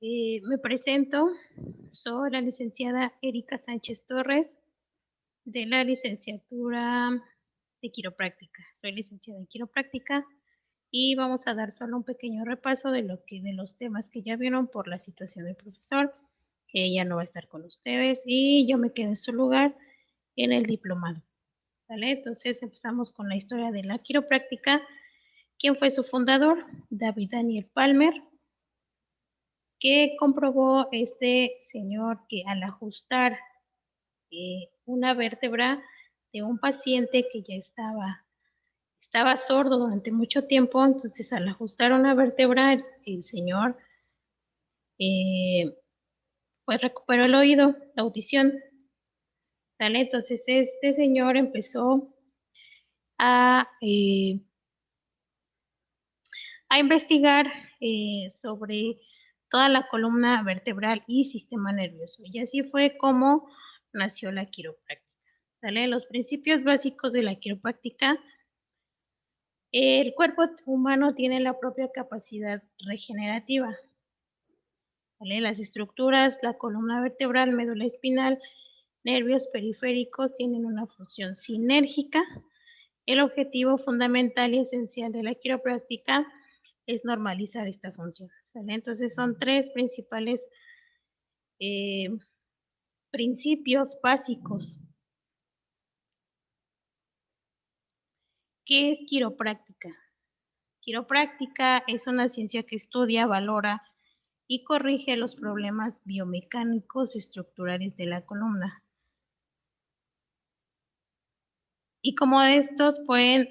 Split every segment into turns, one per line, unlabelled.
Me presento, soy la licenciada Erika Sánchez Torres de la licenciatura de quiropráctica. Soy licenciada en quiropráctica y vamos a dar solo un pequeño repaso de los temas que ya vieron por la situación del profesor, que ella no va a estar con ustedes y yo me quedo en su lugar en el diplomado. ¿Vale? Entonces empezamos con la historia de la quiropráctica. ¿Quién fue su fundador? David Daniel Palmer. ¿Qué comprobó este señor? Que al ajustar una vértebra de un paciente que ya estaba sordo durante mucho tiempo, entonces al ajustar una vértebra, el señor eh, pues recuperó el oído, la audición. ¿Sale? Entonces este señor empezó a, eh, a investigar sobre toda la columna vertebral y sistema nervioso. Y así fue como nació la quiropráctica. ¿Sale? Los principios básicos de la quiropráctica. El cuerpo humano tiene la propia capacidad regenerativa. ¿Vale? Las estructuras, la columna vertebral, médula espinal, nervios periféricos tienen una función sinérgica. El objetivo fundamental y esencial de la quiropráctica es normalizar esta función. ¿Sale? Entonces son tres principales eh, principios básicos. ¿Qué es quiropráctica? Quiropráctica es una ciencia que estudia, valora y corrige los problemas biomecánicos y estructurales de la columna. Y como estos pueden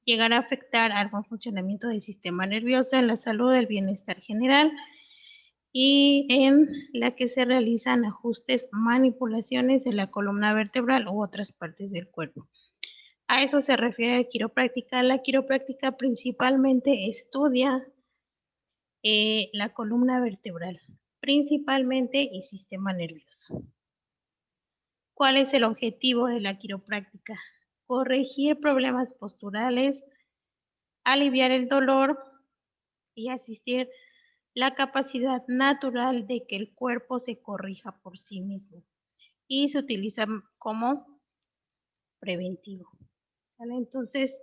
llegar a afectar algún funcionamiento del sistema nervioso, en la salud, el bienestar general, y en la que se realizan ajustes, manipulaciones de la columna vertebral u otras partes del cuerpo. A eso se refiere la quiropráctica. La quiropráctica principalmente estudia la columna vertebral, principalmente y sistema nervioso. ¿Cuál es el objetivo de la quiropráctica? Corregir problemas posturales, aliviar el dolor y asistir la capacidad natural de que el cuerpo se corrija por sí mismo. Y se utiliza como preventivo. ¿Vale? Entonces,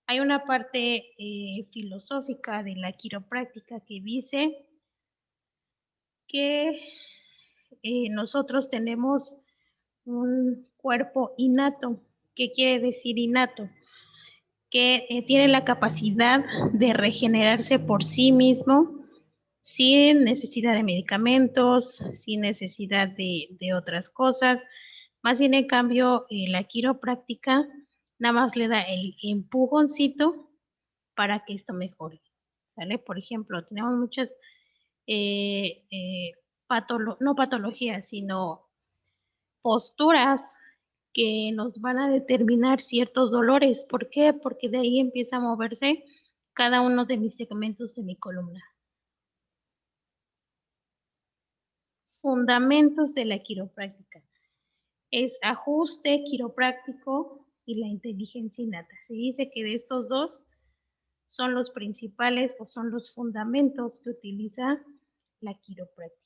hay una parte filosófica de la quiropráctica que dice que nosotros tenemos un cuerpo innato. ¿Qué quiere decir innato? Que tiene la capacidad de regenerarse por sí mismo sin necesidad de medicamentos, sin necesidad de otras cosas. Más bien, en cambio, la quiropráctica nada más le da el empujoncito para que esto mejore. ¿Sale? Por ejemplo, tenemos muchas no patologías, sino posturas que nos van a determinar ciertos dolores. ¿Por qué? Porque de ahí empieza a moverse cada uno de mis segmentos de mi columna. Fundamentos de la quiropráctica. Es ajuste quiropráctico y la inteligencia innata. Se dice que de estos dos son los principales o son los fundamentos que utiliza la quiropráctica.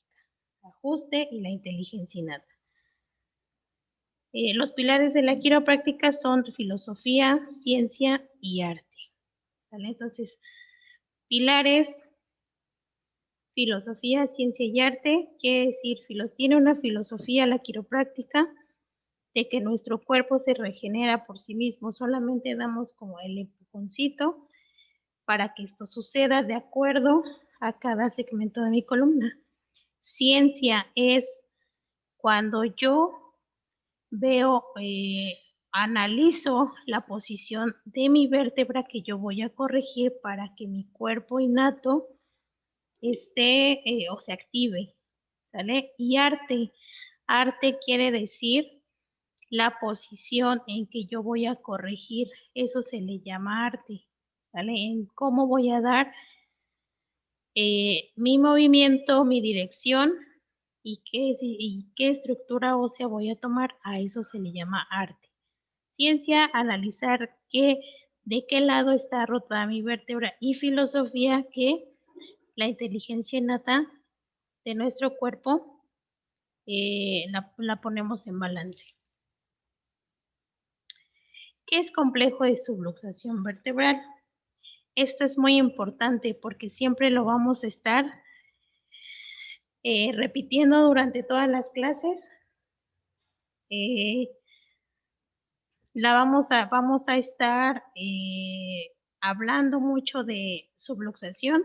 Ajuste y la inteligencia innata. Los pilares de la quiropráctica son filosofía, ciencia y arte. ¿Vale? Entonces, pilares, filosofía, ciencia y arte, quiere decir, tiene una filosofía la quiropráctica de que nuestro cuerpo se regenera por sí mismo, solamente damos como el empujoncito para que esto suceda de acuerdo a cada segmento de mi columna. Ciencia es cuando yo veo, analizo la posición de mi vértebra que yo voy a corregir para que mi cuerpo innato esté o se active, ¿sale? Y arte quiere decir la posición en que yo voy a corregir, eso se le llama arte, ¿vale? En cómo voy a dar mi movimiento, mi dirección y qué estructura ósea voy a tomar, a eso se le llama arte. Ciencia, analizar de qué lado está rotada mi vértebra, y filosofía, que la inteligencia innata de nuestro cuerpo la ponemos en balance. ¿Qué es complejo de subluxación vertebral? Esto es muy importante porque siempre lo vamos a estar repitiendo durante todas las clases. Vamos a estar hablando mucho de subluxación.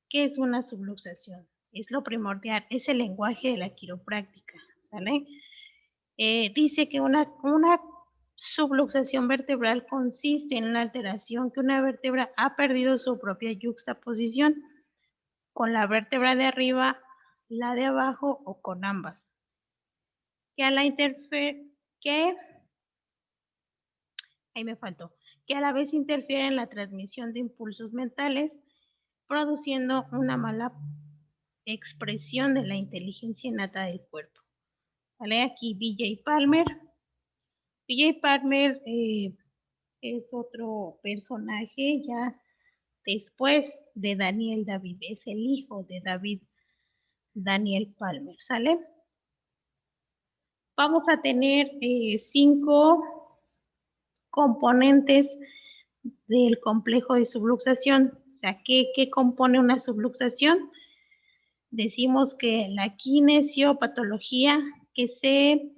¿Qué es una subluxación? Es lo primordial, es el lenguaje de la quiropráctica, ¿vale? Dice que una subluxación vertebral consiste en la alteración que una vértebra ha perdido su propia yuxtaposición con la vértebra de arriba, la de abajo o con ambas. Que a la que a la vez interfiere en la transmisión de impulsos mentales, produciendo una mala expresión de la inteligencia innata del cuerpo. ¿Vale? Aquí B.J. Palmer. B.J. Palmer es otro personaje ya después de Daniel David, es el hijo de David Daniel Palmer, ¿sale? Vamos a tener 5 componentes del complejo de subluxación. O sea, ¿qué compone una subluxación? Decimos que la kinesiopatología, que se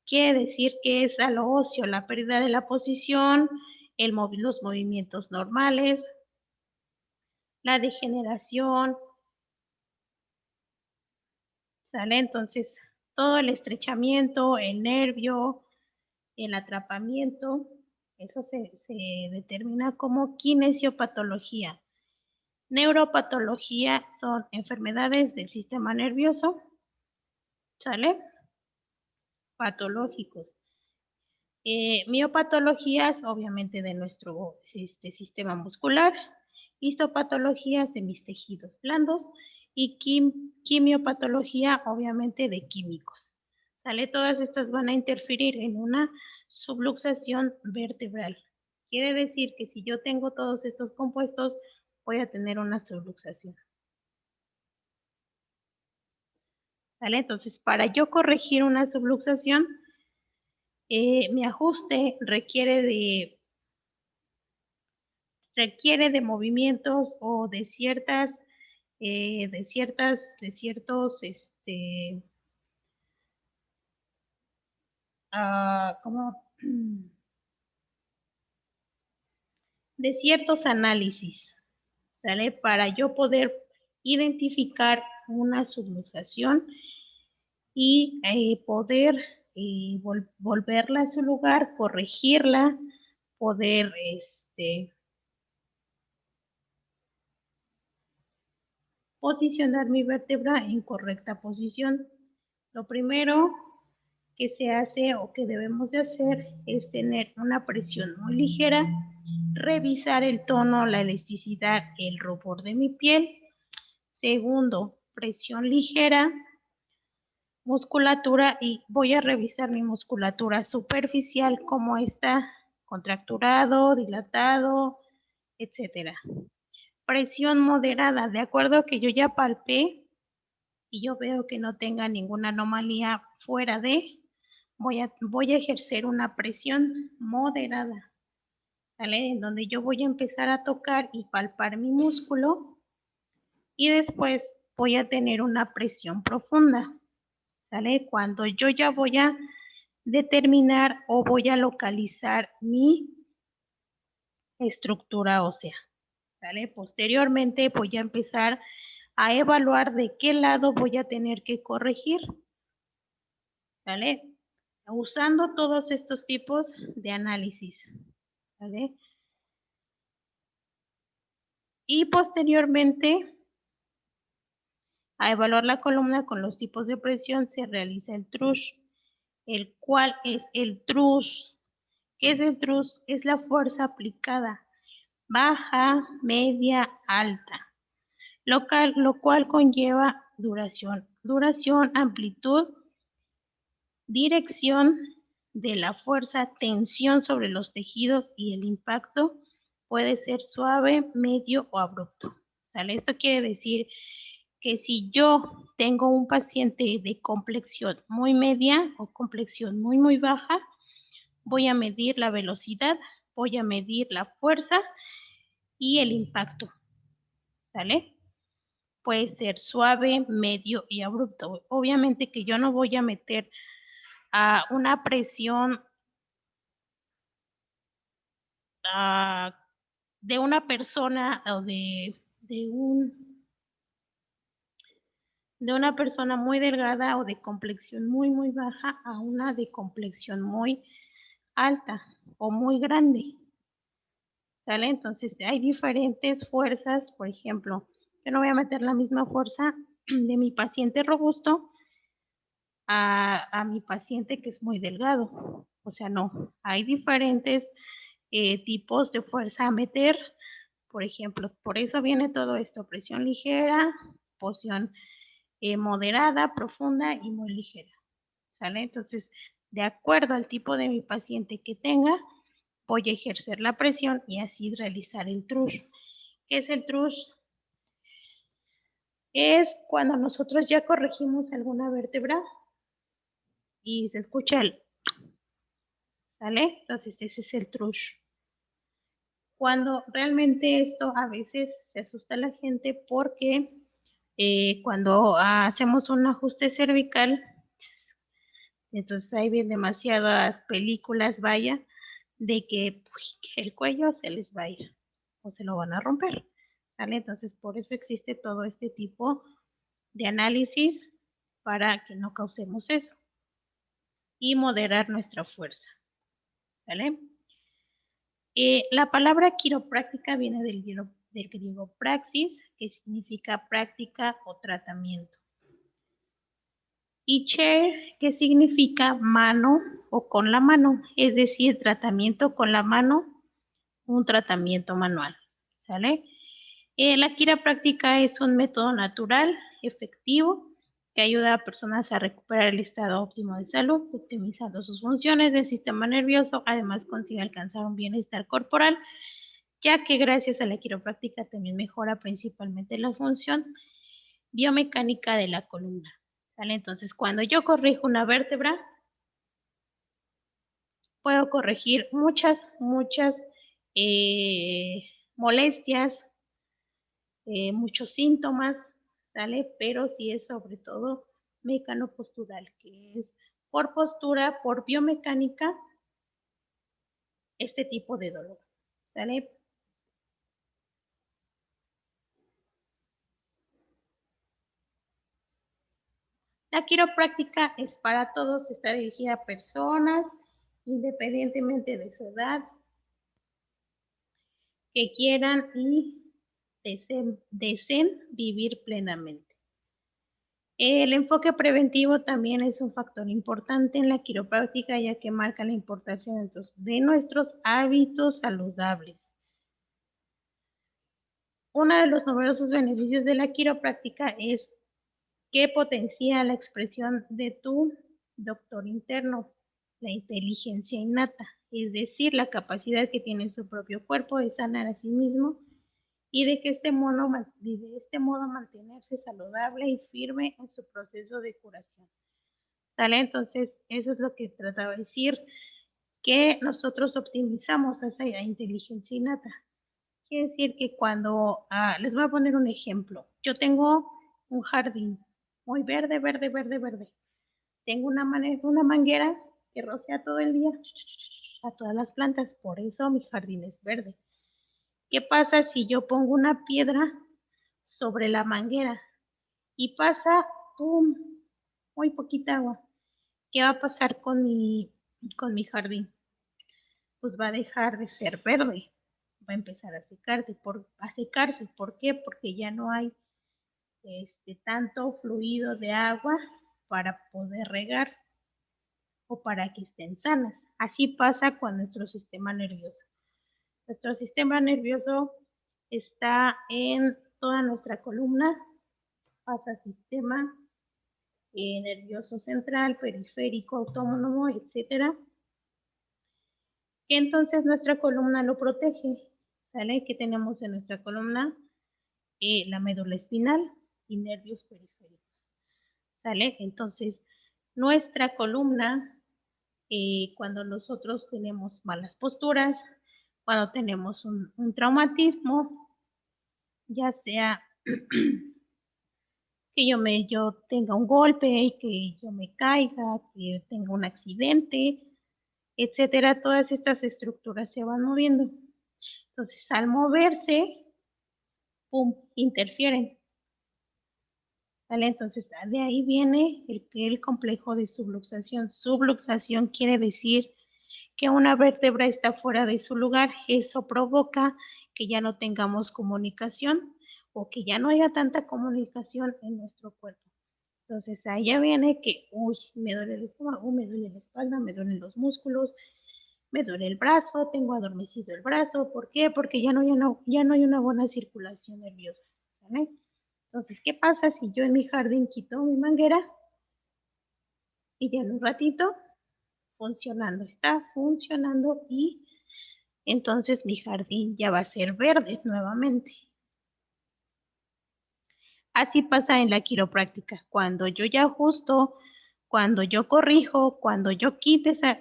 quiere decir que es a lo óseo, la pérdida de la posición, los movimientos normales, la degeneración, ¿sale? Entonces, todo el estrechamiento, el nervio, el atrapamiento, eso se determina como kinesiopatología. Neuropatología son enfermedades del sistema nervioso, ¿sale? Patológicos. Miopatologías, obviamente, de nuestro sistema muscular. Histopatologías de mis tejidos blandos. Y quimiopatología, obviamente, de químicos. ¿Sale? Todas estas van a interferir en una subluxación vertebral. Quiere decir que si yo tengo todos estos compuestos, voy a tener una subluxación. ¿Vale? Entonces, para yo corregir una subluxación, mi ajuste requiere de movimientos o de ciertos, ¿cómo? De ciertos análisis, ¿sale? Para yo poder identificar una subluxación y poder volverla a su lugar, corregirla, poder posicionar mi vértebra en correcta posición. Lo primero que se hace o que debemos de hacer es tener una presión muy ligera, revisar el tono, la elasticidad, el rubor de mi piel. Segundo, presión ligera, musculatura, y voy a revisar mi musculatura superficial, cómo está contracturado, dilatado, etcétera. Presión moderada, de acuerdo a que yo ya palpé y yo veo que no tenga ninguna anomalía fuera de, voy a ejercer una presión moderada, ¿vale? En donde yo voy a empezar a tocar y palpar mi músculo y después voy a tener una presión profunda, ¿vale? Cuando yo ya voy a determinar o voy a localizar mi estructura ósea, ¿vale? Posteriormente voy a empezar a evaluar de qué lado voy a tener que corregir, ¿vale? Usando todos estos tipos de análisis, ¿vale? Y posteriormente a evaluar la columna con los tipos de presión se realiza el TRUSH, el cual es el TRUSH. ¿Qué es el TRUSH? Es la fuerza aplicada, baja, media, alta, lo cual conlleva duración, amplitud, dirección de la fuerza, tensión sobre los tejidos y el impacto puede ser suave, medio o abrupto, ¿sale? Esto quiere decir que si yo tengo un paciente de complexión muy media o complexión muy baja, voy a medir la velocidad, voy a medir la fuerza y el impacto, ¿sale? Puede ser suave, medio y abrupto. Obviamente que yo no voy a meter a una presión de una persona o de una persona muy delgada o de complexión muy baja a una de complexión muy alta o muy grande, ¿sale? Entonces hay diferentes fuerzas, por ejemplo, yo no voy a meter la misma fuerza de mi paciente robusto a mi paciente que es muy delgado. O sea, no, hay diferentes tipos de fuerza a meter. Por ejemplo, por eso viene todo esto, presión ligera, posición moderada, profunda y muy ligera, ¿sale? Entonces, de acuerdo al tipo de mi paciente que tenga, voy a ejercer la presión y así realizar el TRUSH. ¿Qué es el TRUSH? Es cuando nosotros ya corregimos alguna vértebra y se escucha el, ¿sale? Entonces ese es el TRUSH. Cuando realmente esto a veces se asusta a la gente porque cuando hacemos un ajuste cervical, entonces ahí vienen demasiadas películas, vaya, de que el cuello se les va a ir o se lo van a romper, ¿vale? Entonces por eso existe todo este tipo de análisis para que no causemos eso y moderar nuestra fuerza, ¿vale? La palabra quiropráctica viene del griego praxis, que significa práctica o tratamiento. Y chair, que significa mano o con la mano, es decir, tratamiento con la mano, un tratamiento manual, ¿sale? La quiropráctica es un método natural, efectivo, que ayuda a personas a recuperar el estado óptimo de salud, optimizando sus funciones del sistema nervioso, además consigue alcanzar un bienestar corporal, ya que gracias a la quiropráctica también mejora principalmente la función biomecánica de la columna, ¿vale? Entonces, cuando yo corrijo una vértebra, puedo corregir muchas molestias, muchos síntomas, ¿sale? Pero sí es sobre todo mecanopostural, que es por postura, por biomecánica, este tipo de dolor, ¿sale? La quiropráctica es para todos, está dirigida a personas, independientemente de su edad, que quieran y deseen vivir plenamente. El enfoque preventivo también es un factor importante en la quiropráctica, ya que marca la importancia de nuestros hábitos saludables. Uno de los numerosos beneficios de la quiropráctica es que potencia la expresión de tu doctor interno, la inteligencia innata, es decir, la capacidad que tiene su propio cuerpo de sanar a sí mismo y de este modo mantenerse saludable y firme en su proceso de curación. ¿Sale? Entonces, eso es lo que trataba de decir, que nosotros optimizamos esa inteligencia innata. Quiere decir que cuando, les voy a poner un ejemplo, yo tengo un jardín muy verde. Tengo una manguera que rocea todo el día a todas las plantas, por eso mi jardín es verde. ¿Qué pasa si yo pongo una piedra sobre la manguera y pasa muy poquita agua? ¿Qué va a pasar con mi jardín? Pues va a dejar de ser verde, va a empezar a secarse. ¿Por qué? Porque ya no hay tanto fluido de agua para poder regar o para que estén sanas. Así pasa con nuestro sistema nervioso. Nuestro sistema nervioso está en toda nuestra columna, pasa sistema nervioso central, periférico, autónomo, etcétera, que entonces nuestra columna lo protege, ¿sale? Que tenemos en nuestra columna la médula espinal y nervios periféricos. ¿Sale? Entonces, nuestra columna, cuando nosotros tenemos malas posturas, cuando tenemos un traumatismo, ya sea que yo tenga un golpe, que yo me caiga, que tenga un accidente, etcétera, todas estas estructuras se van moviendo. Entonces, al moverse, ¡pum!, interfieren. ¿Vale? Entonces, de ahí viene el complejo de subluxación. Subluxación quiere decir que una vértebra está fuera de su lugar. Eso provoca que ya no tengamos comunicación o que ya no haya tanta comunicación en nuestro cuerpo. Entonces, ahí ya viene que, uy, me duele el estómago, me duele la espalda, me duelen los músculos, me duele el brazo, tengo adormecido el brazo. ¿Por qué? Porque ya no hay una buena circulación nerviosa. ¿Vale? Entonces, ¿qué pasa si yo en mi jardín quito mi manguera y ya en un ratito funcionando, está funcionando y entonces mi jardín ya va a ser verde nuevamente? Así pasa en la quiropráctica. Cuando yo ya ajusto, cuando yo corrijo, cuando yo quito esa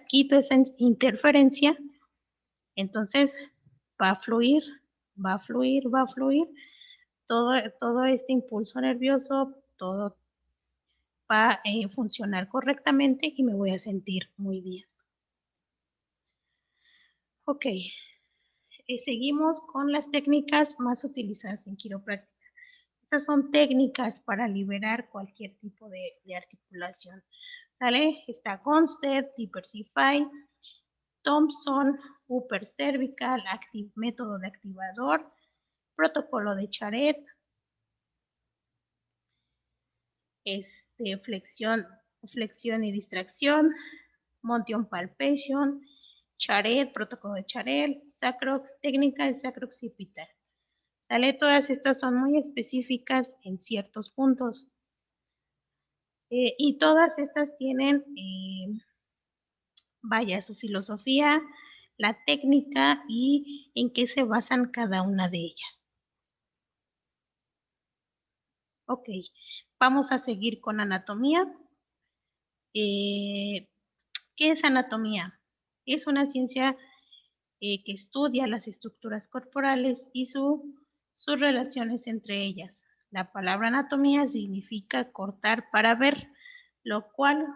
interferencia, entonces va a fluir, va a fluir, va a fluir todo este impulso nervioso, todo va a funcionar correctamente y me voy a sentir muy bien. Ok, seguimos con las técnicas más utilizadas en quiropráctica. Estas son técnicas para liberar cualquier tipo de articulación. ¿Sale? Está Gonstead, Diversify, Thompson, Upper Cervical, método de activador, protocolo de Charet, flexión y distracción, Motion Palpation, Charet, protocolo de Charet, Sacrox, técnica de sacrooccipital. ¿Sale? Todas estas son muy específicas en ciertos puntos. Y todas estas tienen, vaya, su filosofía, la técnica y en qué se basan cada una de ellas. Ok, vamos a seguir con anatomía. ¿Qué es anatomía? Es una ciencia que estudia las estructuras corporales y sus relaciones entre ellas. La palabra anatomía significa cortar para ver, lo cual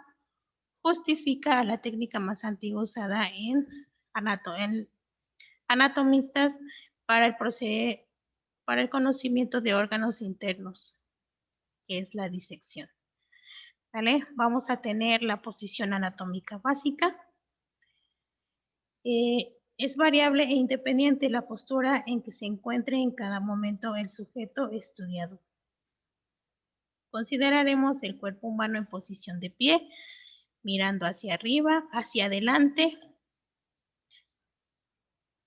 justifica a la técnica más antigua usada en anatomistas para el conocimiento de órganos internos, que es la disección. ¿Vale? Vamos a tener la posición anatómica básica. Es variable e independiente la postura en que se encuentre en cada momento el sujeto estudiado. Consideraremos el cuerpo humano en posición de pie, mirando hacia arriba, hacia adelante,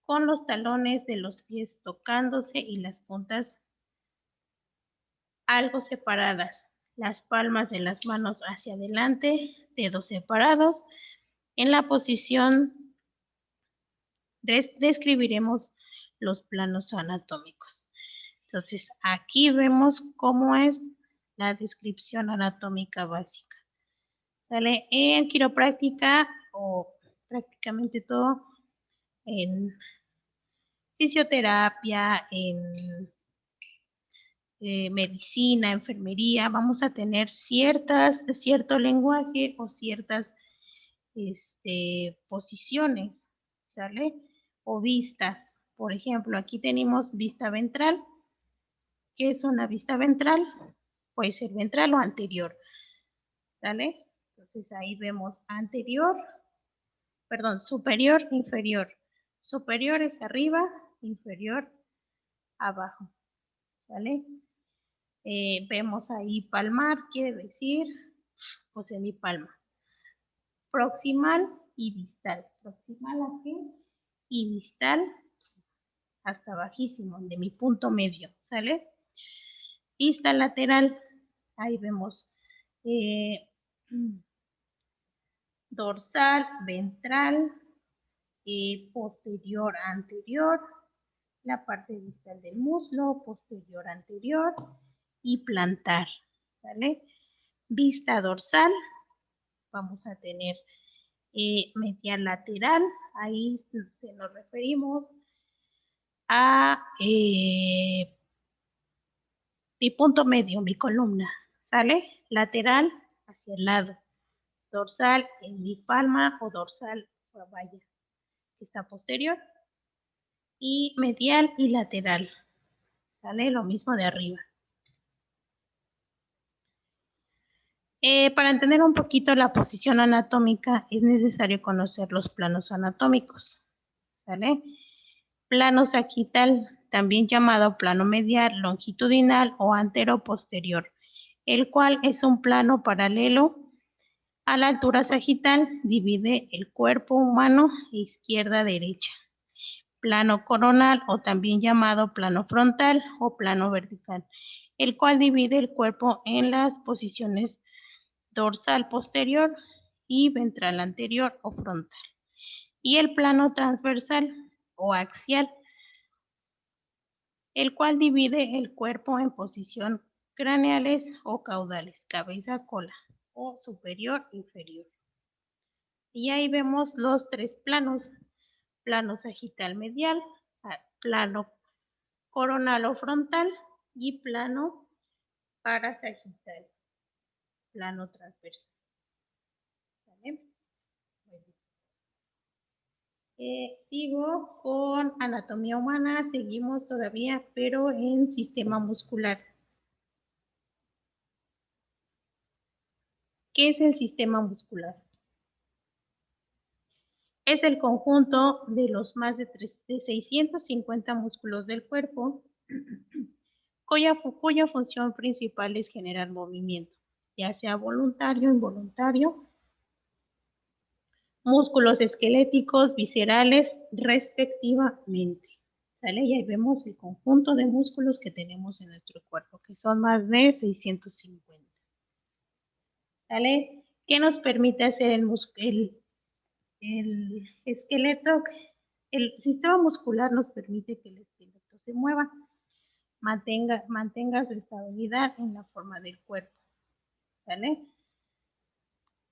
con los talones de los pies tocándose y las puntas algo separadas, las palmas de las manos hacia adelante, dedos separados. En la posición describiremos los planos anatómicos. Entonces, aquí vemos cómo es la descripción anatómica básica. ¿Sale? En quiropráctica o prácticamente todo, en fisioterapia, en medicina, enfermería, vamos a tener cierto lenguaje o ciertas posiciones, ¿sale? O vistas. Por ejemplo, aquí tenemos vista ventral. ¿Qué es una vista ventral? Puede ser ventral o anterior, ¿sale? Entonces ahí vemos anterior, perdón, superior, inferior. Superior es arriba, inferior abajo, ¿sale? Vemos ahí palmar, quiere decir, o semipalma. Proximal y distal. Proximal aquí y distal hasta bajísimo, de mi punto medio, ¿sale? Vista lateral, ahí vemos dorsal, ventral, posterior, anterior, la parte distal del muslo, posterior anterior y plantar, ¿sale? Vista dorsal, vamos a tener medial lateral, ahí nos referimos a mi punto medio, mi columna, ¿sale? Lateral hacia el lado, dorsal en mi palma o dorsal, vaya, que está posterior, y medial y lateral, ¿sale? Lo mismo de arriba. Para entender un poquito la posición anatómica es necesario conocer los planos anatómicos, ¿sale? Plano sagital, también llamado plano medial, longitudinal o antero-posterior, el cual es un plano paralelo a la altura sagital, divide el cuerpo humano izquierda-derecha. Plano coronal o también llamado plano frontal o plano vertical, el cual divide el cuerpo en las posiciones dorsal posterior y ventral anterior o frontal. Y el plano transversal o axial, el cual divide el cuerpo en posición craneales o caudales, cabeza, cola, o superior, inferior. Y ahí vemos los tres planos: plano sagital medial, plano coronal o frontal y plano parasagital, plano transversal. ¿Vale? Sigo con anatomía humana, seguimos todavía, pero en sistema muscular. ¿Qué es el sistema muscular? Es el conjunto de los más de 650 músculos del cuerpo, cuya función principal es generar movimiento, ya sea voluntario o involuntario, músculos esqueléticos, viscerales, respectivamente. ¿Sale? Y ahí vemos el conjunto de músculos que tenemos en nuestro cuerpo, que son más de 650. ¿Sale? ¿Qué nos permite hacer el esqueleto? El sistema muscular nos permite que el esqueleto se mueva, mantenga su estabilidad en la forma del cuerpo. ¿Sale?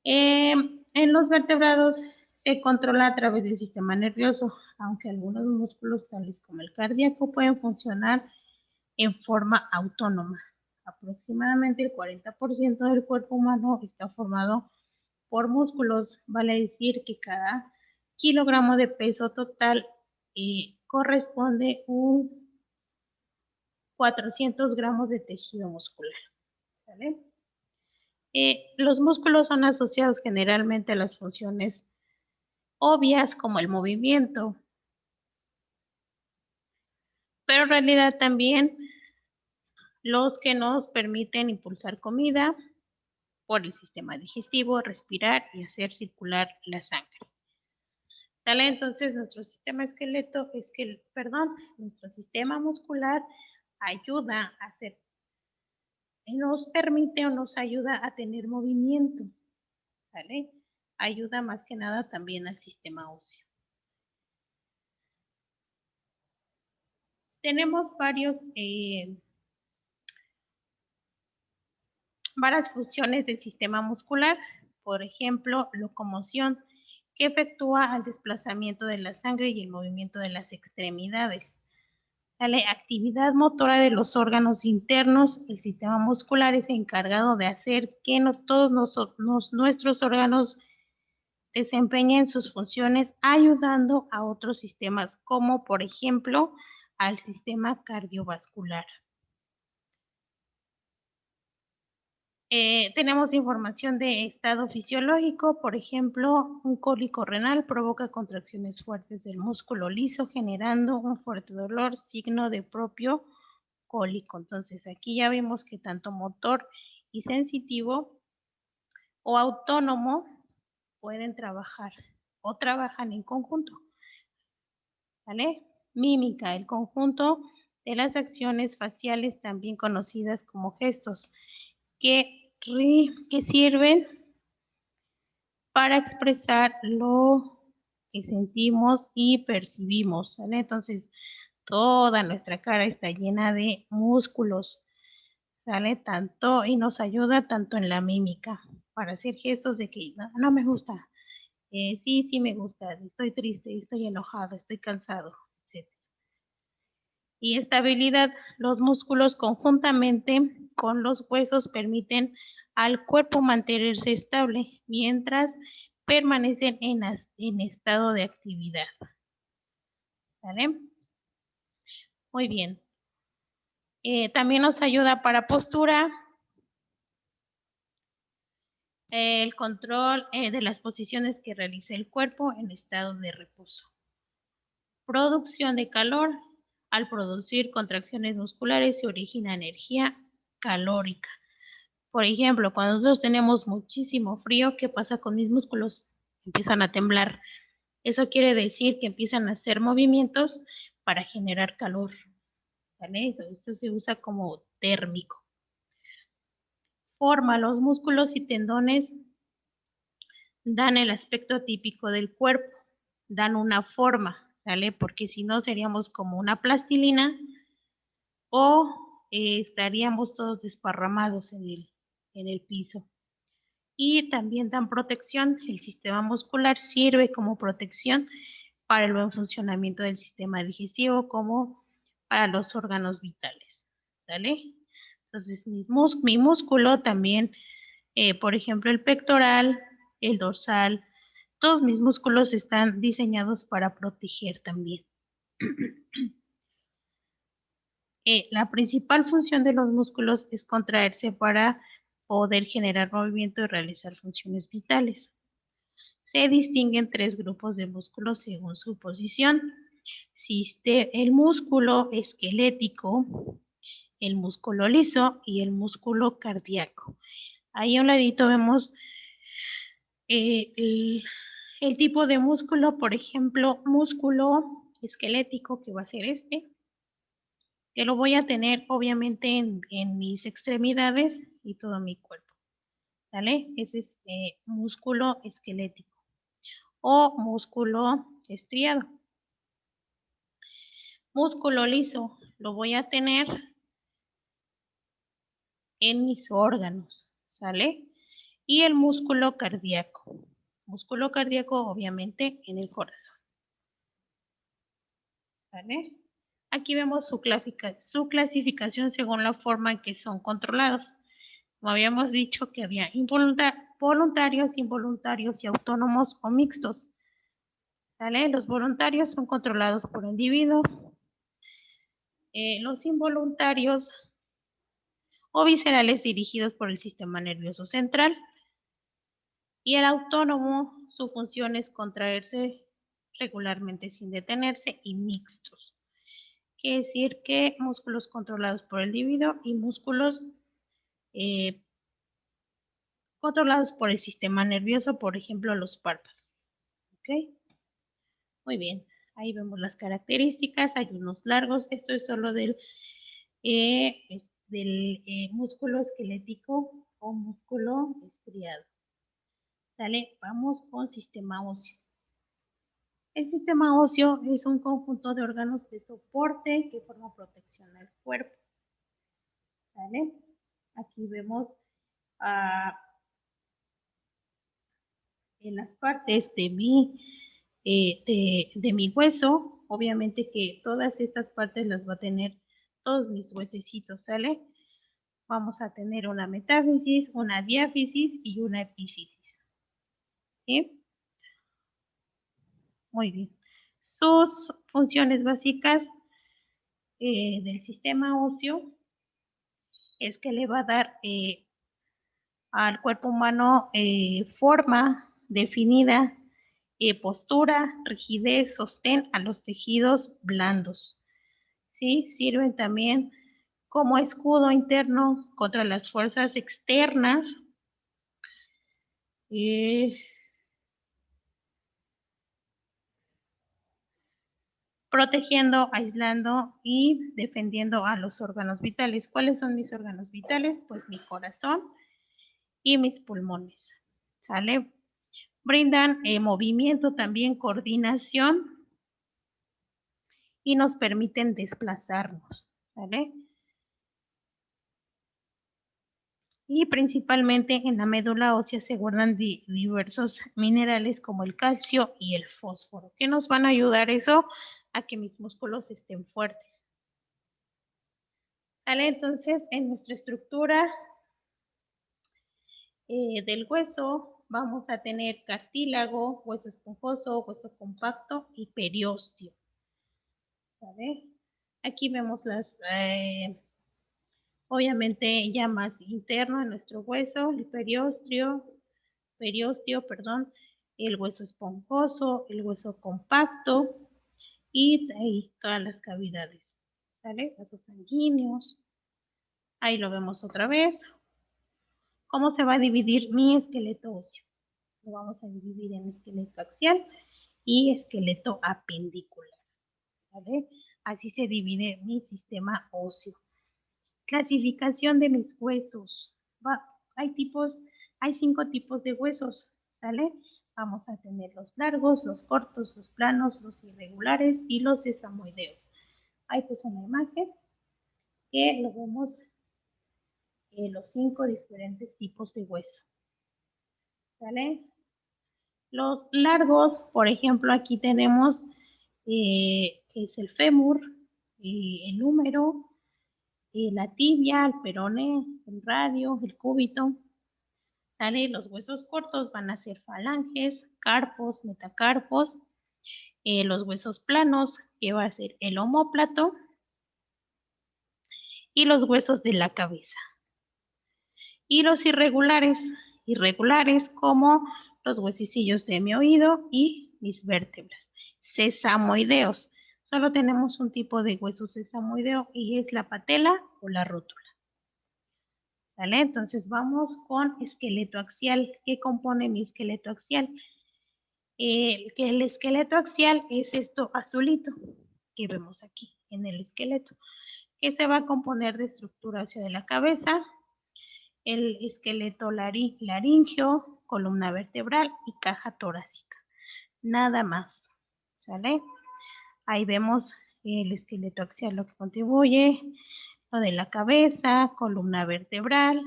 En los vertebrados se controla a través del sistema nervioso, aunque algunos músculos, tales como el cardíaco, pueden funcionar en forma autónoma. Aproximadamente el 40% del cuerpo humano está formado por músculos, vale decir que cada kilogramo de peso total corresponde un 400 gramos de tejido muscular. ¿Vale? Los músculos son asociados generalmente a las funciones obvias como el movimiento, pero en realidad también los que nos permiten impulsar comida por el sistema digestivo, respirar y hacer circular la sangre. ¿Sale? Entonces nuestro sistema nuestro sistema muscular ayuda a hacer, nos permite o nos ayuda a tener movimiento. ¿Sale? Ayuda más que nada también al sistema óseo. Tenemos varias funciones del sistema muscular, por ejemplo, locomoción, que efectúa el desplazamiento de la sangre y el movimiento de las extremidades. ¿Sale? Actividad motora de los órganos internos. El sistema muscular es encargado de hacer que todos nuestros órganos desempeñen sus funciones, ayudando a otros sistemas, como por ejemplo al sistema cardiovascular. Tenemos información de estado fisiológico, por ejemplo, un cólico renal provoca contracciones fuertes del músculo liso, generando un fuerte dolor, signo de propio cólico. Entonces, aquí ya vimos que tanto motor y sensitivo o autónomo pueden trabajar o trabajan en conjunto. ¿Vale? Mímica, el conjunto de las acciones faciales, también conocidas como gestos, que sirven para expresar lo que sentimos y percibimos. ¿Vale? Entonces, Toda nuestra cara está llena de músculos, ¿sale? Tanto, y nos ayuda tanto en la mímica, para hacer gestos de que no me gusta, sí, sí me gusta, estoy triste, estoy enojado, estoy cansado, etc. Y estabilidad, los músculos conjuntamente con los huesos permiten al cuerpo mantenerse estable mientras permanecen en estado de actividad. ¿Vale? Muy bien. También nos ayuda para postura, el control de las posiciones que realiza el cuerpo en estado de reposo. Producción de calor. Al producir contracciones musculares se origina energía calórica. Por ejemplo, cuando nosotros tenemos muchísimo frío, ¿qué pasa con mis músculos? Empiezan a temblar. Eso quiere decir que empiezan a hacer movimientos para generar calor. ¿Vale? Esto se usa como térmico. Forma, los músculos y tendones dan el aspecto típico del cuerpo, dan una forma, ¿vale? Porque si no seríamos como una plastilina o estaríamos todos desparramados en el piso. Y también dan protección. El sistema muscular sirve como protección para el buen funcionamiento del sistema digestivo como para los órganos vitales, ¿sale? Entonces, mi músculo también, por ejemplo, el pectoral, el dorsal, todos mis músculos están diseñados para proteger también. La principal función de los músculos es contraerse para poder generar movimiento y realizar funciones vitales. Se distinguen 3 grupos de músculos según su posición. El músculo esquelético, el músculo liso y el músculo cardíaco. Ahí a un ladito vemos el tipo de músculo, por ejemplo, músculo esquelético, que va a ser este, que lo voy a tener obviamente en mis extremidades y todo mi cuerpo, ¿vale? Ese es músculo esquelético o músculo estriado. Músculo liso lo voy a tener en mis órganos, ¿sale? Y el músculo cardíaco. Músculo cardíaco obviamente en el corazón, ¿vale? Aquí vemos su clasificación según la forma en que son controlados. Como habíamos dicho que había voluntarios, involuntarios y autónomos o mixtos. ¿Vale? Los voluntarios son controlados por individuo. Los involuntarios o viscerales dirigidos por el sistema nervioso central. Y el autónomo, su función es contraerse regularmente sin detenerse y mixtos. Quiere decir que músculos controlados por el individuo y músculos controlados por el sistema nervioso, por ejemplo, los párpados. ¿Ok? Muy bien. Ahí vemos las características. Hay unos largos. Esto es solo del músculo esquelético o músculo estriado. ¿Sale? Vamos con sistema óseo. El sistema óseo es un conjunto de órganos de soporte que forma protección al cuerpo. ¿Vale? Aquí vemos en las partes de mi hueso, obviamente que todas estas partes las va a tener todos mis huesecitos, ¿sale? Vamos a tener una metáfisis, una diáfisis y una epífisis. ¿Sí? Muy bien. Sus funciones básicas del sistema óseo es que le va a dar al cuerpo humano forma definida, postura, rigidez, sostén a los tejidos blandos. ¿Sí? Sirven también como escudo interno contra las fuerzas externas. Protegiendo, aislando y defendiendo a los órganos vitales. ¿Cuáles son mis órganos vitales? Pues mi corazón y mis pulmones. ¿Sale? Brindan movimiento también, coordinación y nos permiten desplazarnos, ¿vale? Y principalmente en la médula ósea se guardan diversos minerales como el calcio y el fósforo, que nos van a ayudar eso a que mis músculos estén fuertes. ¿Vale? Entonces, en nuestra estructura del hueso vamos a tener cartílago, hueso esponjoso, hueso compacto y periósteo. ¿Vale? Aquí vemos las, obviamente ya más interno en nuestro hueso, el periósteo, perdón, el hueso esponjoso, el hueso compacto y ahí todas las cavidades, ¿vale? Vasos sanguíneos. Ahí lo vemos otra vez. ¿Cómo se va a dividir mi esqueleto óseo? Lo vamos a dividir en esqueleto axial y esqueleto apendicular, ¿vale? Así se divide mi sistema óseo. Clasificación de mis huesos. Hay 5 tipos de huesos, ¿sale? Vamos a tener los largos, los cortos, los planos, los irregulares y los sesamoideos. Ahí pues una imagen que lo vemos los 5 diferentes tipos de hueso, ¿sale? Los largos, por ejemplo, aquí tenemos que es el fémur, el húmero, la tibia, el peroné, el radio, el cúbito. ¿Sale? Los huesos cortos van a ser falanges, carpos, metacarpos. Los huesos planos, que va a ser el omóplato. Y los huesos de la cabeza. Y los irregulares como los huesecillos de mi oído y mis vértebras. Sesamoideos. Solo tenemos un tipo de hueso sesamoideo y es la patela o la rótula. ¿Vale? Entonces vamos con esqueleto axial. ¿Qué compone mi esqueleto axial? Que el esqueleto axial es esto azulito que vemos aquí en el esqueleto, que se va a componer de estructura ósea de la cabeza, el esqueleto laringio, columna vertebral y caja torácica. Nada más, ¿sale? Ahí vemos el esqueleto axial, lo que contribuye, lo de la cabeza, columna vertebral,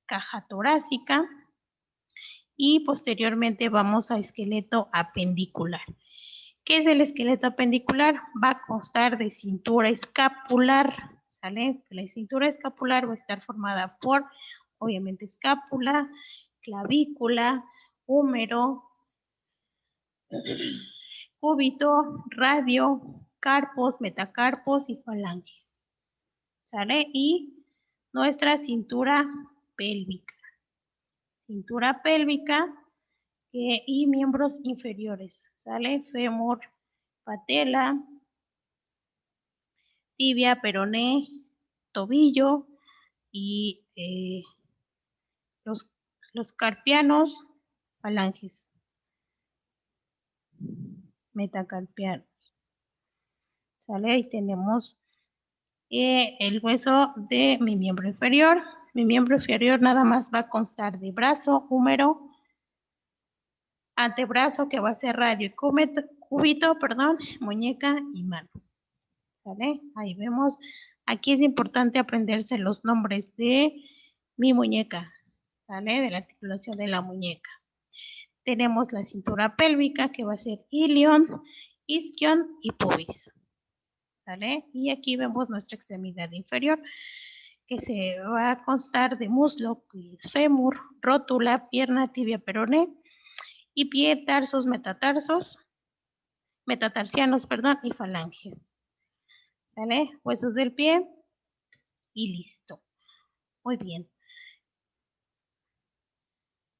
caja torácica y posteriormente vamos a esqueleto apendicular. ¿Qué es el esqueleto apendicular? Va a constar de cintura escapular, ¿sale? La cintura escapular va a estar formada por, obviamente, escápula, clavícula, húmero, cúbito, radio, carpos, metacarpos y falanges, ¿sale? Y nuestra cintura pélvica. Cintura pélvica y miembros inferiores, ¿sale? Fémur, patela, tibia, peroné, tobillo y los carpianos, falanges, metacarpianos, ¿sale? Ahí tenemos el hueso de mi miembro inferior. Mi miembro inferior nada más va a constar de brazo, húmero, antebrazo que va a ser radio y cúbito, perdón, muñeca y mano. ¿Sale? Ahí vemos. Aquí es importante aprenderse los nombres de mi muñeca, ¿sale? De la articulación de la muñeca. Tenemos la cintura pélvica que va a ser ilion, isquion y pubis, ¿sale? Y aquí vemos nuestra extremidad inferior que se va a constar de muslo, fémur, rótula, pierna, tibia, peroné y pie, tarsos, metatarsianos, perdón, y falanges. ¿Sale? Huesos del pie y listo. Muy bien.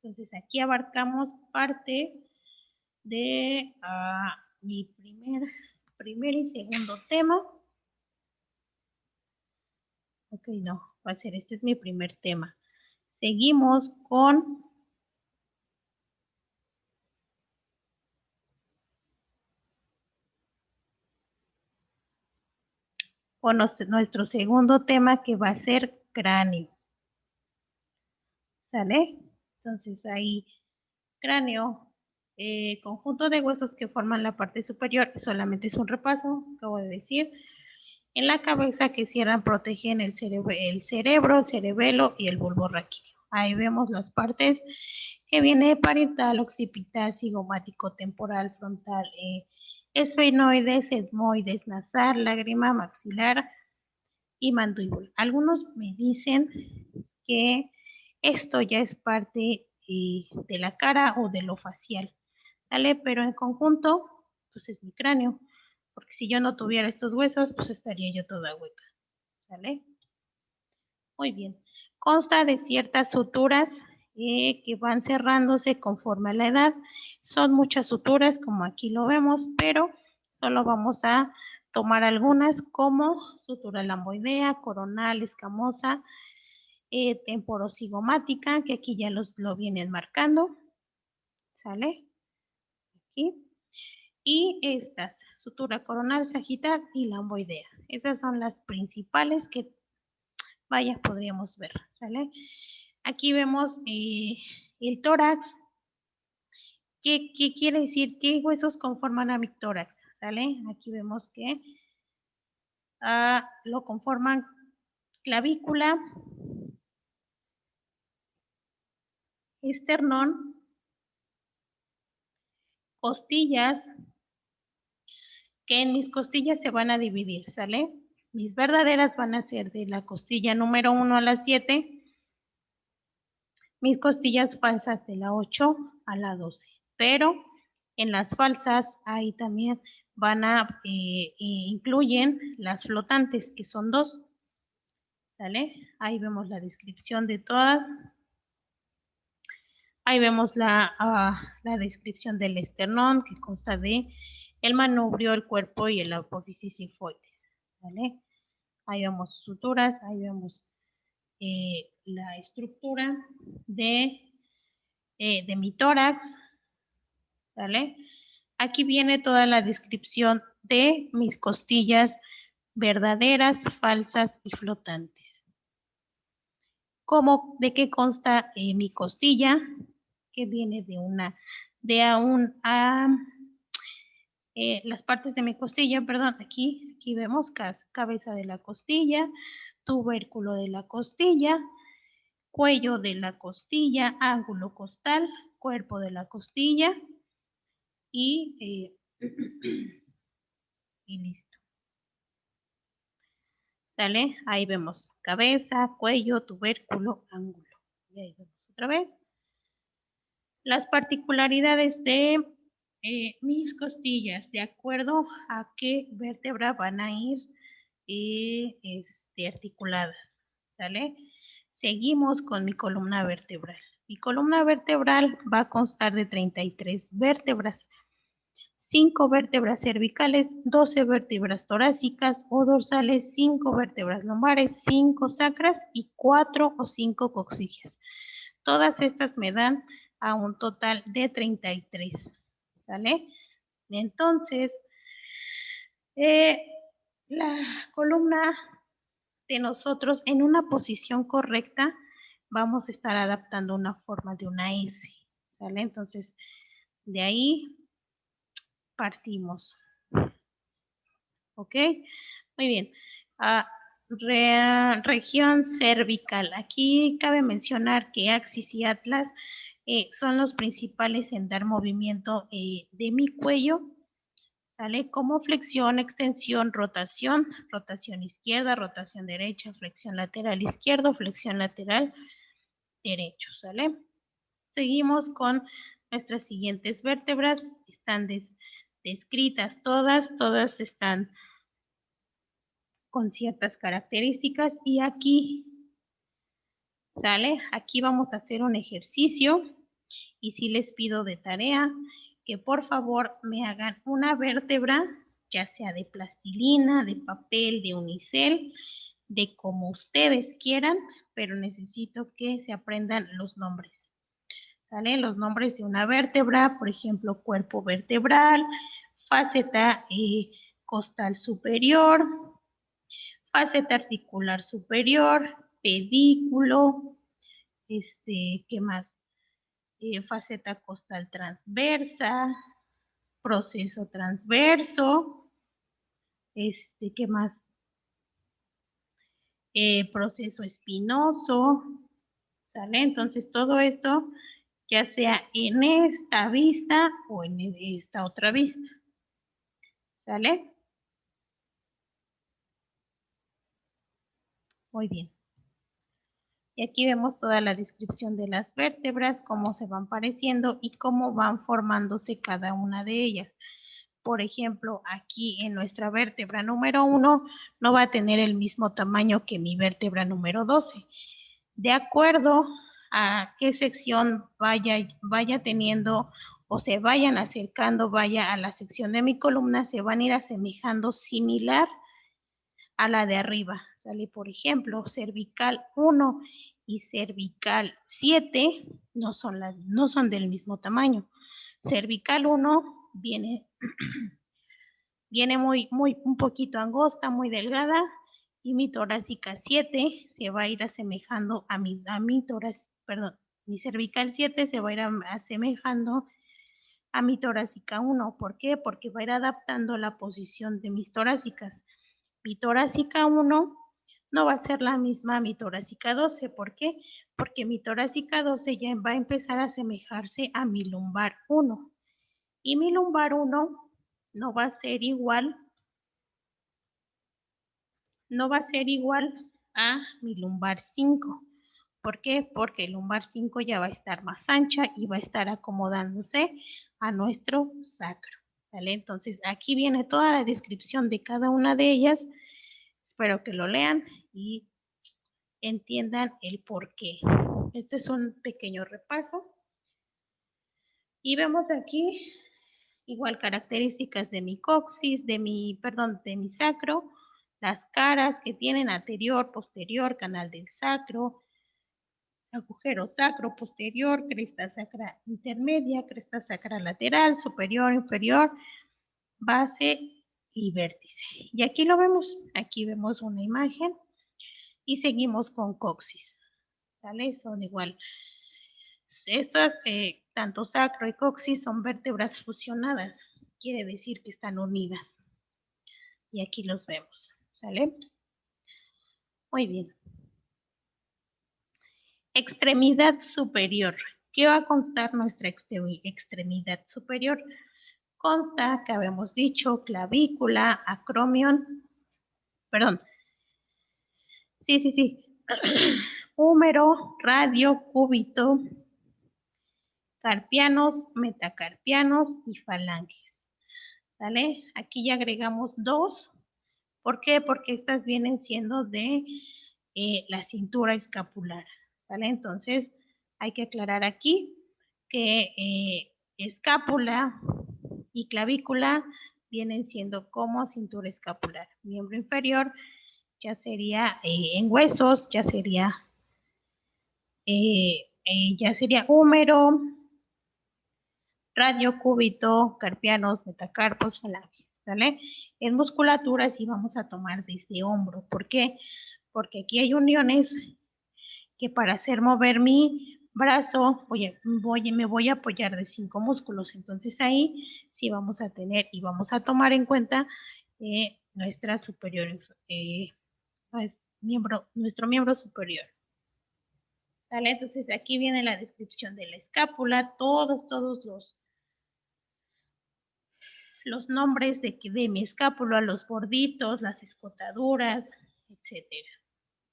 Entonces aquí abarcamos parte de mi primer y segundo tema. Ok, no, va a ser, este es mi primer tema. Seguimos con nuestro segundo tema que va a ser cráneo. ¿Sale? Entonces ahí cráneo conjunto de huesos que forman la parte superior, solamente es un repaso, acabo de decir. En la cabeza que cierran, protegen el cerebro, el cerebelo y el bulbo raquídeo. Ahí vemos las partes que viene parietal, occipital, cigomático, temporal, frontal, esfenoides, etmoides, nasal, lágrima, maxilar y mandíbula. Algunos me dicen que esto ya es parte de la cara o de lo facial, ¿vale? Pero en conjunto, pues es mi cráneo, porque si yo no tuviera estos huesos, pues estaría yo toda hueca, ¿vale? Muy bien. Consta de ciertas suturas que van cerrándose conforme a la edad. Son muchas suturas, como aquí lo vemos, pero solo vamos a tomar algunas como sutura lamboidea, coronal, escamosa, temporocigomática, que aquí ya lo vienen marcando, ¿sale? Aquí. Y estas, sutura coronal, sagital y lamboidea. Esas son las principales que, vaya, podríamos ver, ¿sale? Aquí vemos el tórax. ¿Qué quiere decir? ¿Qué huesos conforman a mi tórax? ¿Sale? Aquí vemos que lo conforman clavícula, esternón, costillas, que en mis costillas se van a dividir, ¿sale? Mis verdaderas van a ser de la costilla número 1 a la 7, mis costillas falsas de la 8 a la 12, pero en las falsas ahí también van a, incluyen las flotantes, que son 2, ¿sale? Ahí vemos la descripción de todas. Ahí vemos la descripción del esternón, que consta de el manubrio, el cuerpo y el apófisis sifoides, ¿vale? Ahí vemos suturas, ahí vemos la estructura de mi tórax, ¿vale? Aquí viene toda la descripción de mis costillas verdaderas, falsas y flotantes. ¿De qué consta mi costilla? Que viene las partes de mi costilla, perdón, aquí vemos cabeza de la costilla, tubérculo de la costilla, cuello de la costilla, ángulo costal, cuerpo de la costilla y, y listo. ¿Sale? Ahí vemos cabeza, cuello, tubérculo, ángulo. Y ahí vemos otra vez las particularidades de mis costillas, de acuerdo a qué vértebra van a ir articuladas, ¿sale? Seguimos con mi columna vertebral. Mi columna vertebral va a constar de 33 vértebras, 5 vértebras cervicales, 12 vértebras torácicas o dorsales, 5 vértebras lumbares, 5 sacras y 4 o 5 coxillas. Todas estas me dan a un total de 33, ¿sale? Entonces, la columna de nosotros en una posición correcta vamos a estar adaptando una forma de una S, ¿sale? Entonces, de ahí partimos, ¿ok? Muy bien. Región cervical. Aquí cabe mencionar que Axis y Atlas son los principales en dar movimiento de mi cuello, ¿sale? Como flexión, extensión, rotación izquierda, rotación derecha, flexión lateral izquierdo, flexión lateral derecho, ¿sale? Seguimos con nuestras siguientes vértebras, están descritas todas están con ciertas características y aquí, ¿sale? Aquí vamos a hacer un ejercicio y sí les pido de tarea que por favor me hagan una vértebra, ya sea de plastilina, de papel, de unicel, de como ustedes quieran, pero necesito que se aprendan los nombres, ¿sale? Los nombres de una vértebra, por ejemplo, cuerpo vertebral, faceta costal superior, faceta articular superior, pedículo, ¿qué más? faceta costal transversa, proceso transverso, ¿qué más? Proceso espinoso, ¿sale? Entonces todo esto, ya sea en esta vista o en esta otra vista, ¿sale? Muy bien. Y aquí vemos toda la descripción de las vértebras, cómo se van pareciendo y cómo van formándose cada una de ellas. Por ejemplo, aquí en nuestra vértebra número 1 no va a tener el mismo tamaño que mi vértebra número 12. De acuerdo a qué sección vaya teniendo o se vayan acercando, vaya a la sección de mi columna, se van a ir asemejando similar a la de arriba. Sale, por ejemplo, cervical 1 y cervical 7 no son del mismo tamaño. Cervical 1 viene un poquito angosta, muy delgada, y mi torácica 7 se va a ir asemejando a mi cervical 7 se va a ir asemejando a mi torácica 1. ¿Por qué? Porque va a ir adaptando la posición de mis torácicas. Mi torácica 1 no va a ser la misma a mi torácica 12. ¿Por qué? Porque mi torácica 12 ya va a empezar a asemejarse a mi lumbar 1. Y mi lumbar 1 no va a ser igual a mi lumbar 5. ¿Por qué? Porque el lumbar 5 ya va a estar más ancha y va a estar acomodándose a nuestro sacro. ¿Vale? Entonces, aquí viene toda la descripción de cada una de ellas. Espero que lo lean y entiendan el por qué. Este es un pequeño repaso. Y vemos aquí igual características de mi coxis, de mi sacro, las caras que tienen anterior, posterior, canal del sacro, agujero sacro posterior, cresta sacra intermedia, cresta sacra lateral, superior, inferior, base y vértice. Y aquí lo vemos, aquí vemos una imagen y seguimos con coxis. ¿Sale? Son igual. Estas, tanto sacro y coxis, son vértebras fusionadas. Quiere decir que están unidas. Y aquí los vemos. ¿Sale? Muy bien. Extremidad superior. ¿Qué va a constar nuestra extremidad superior? Consta, que habíamos dicho, clavícula, acromion, perdón, sí, húmero, radio, cúbito, carpianos, metacarpianos y falanges. ¿Sale? Aquí ya agregamos 2. ¿Por qué? Porque estas vienen siendo de la cintura escapular. ¿Sale? Entonces, hay que aclarar aquí que escápula y clavícula vienen siendo como cintura escapular. Miembro inferior ya sería en huesos, ya sería húmero, radio, cúbito, carpianos, metacarpos, falanges, ¿sale? En musculatura sí vamos a tomar desde hombro. ¿Por qué? Porque aquí hay uniones que para hacer mover mi brazo, me voy a apoyar de 5 músculos. Entonces ahí sí vamos a tener y vamos a tomar en cuenta nuestra superior, nuestro miembro superior. ¿Sale? Entonces aquí viene la descripción de la escápula, todos los nombres de mi escápula, los borditos, las escotaduras, etcétera.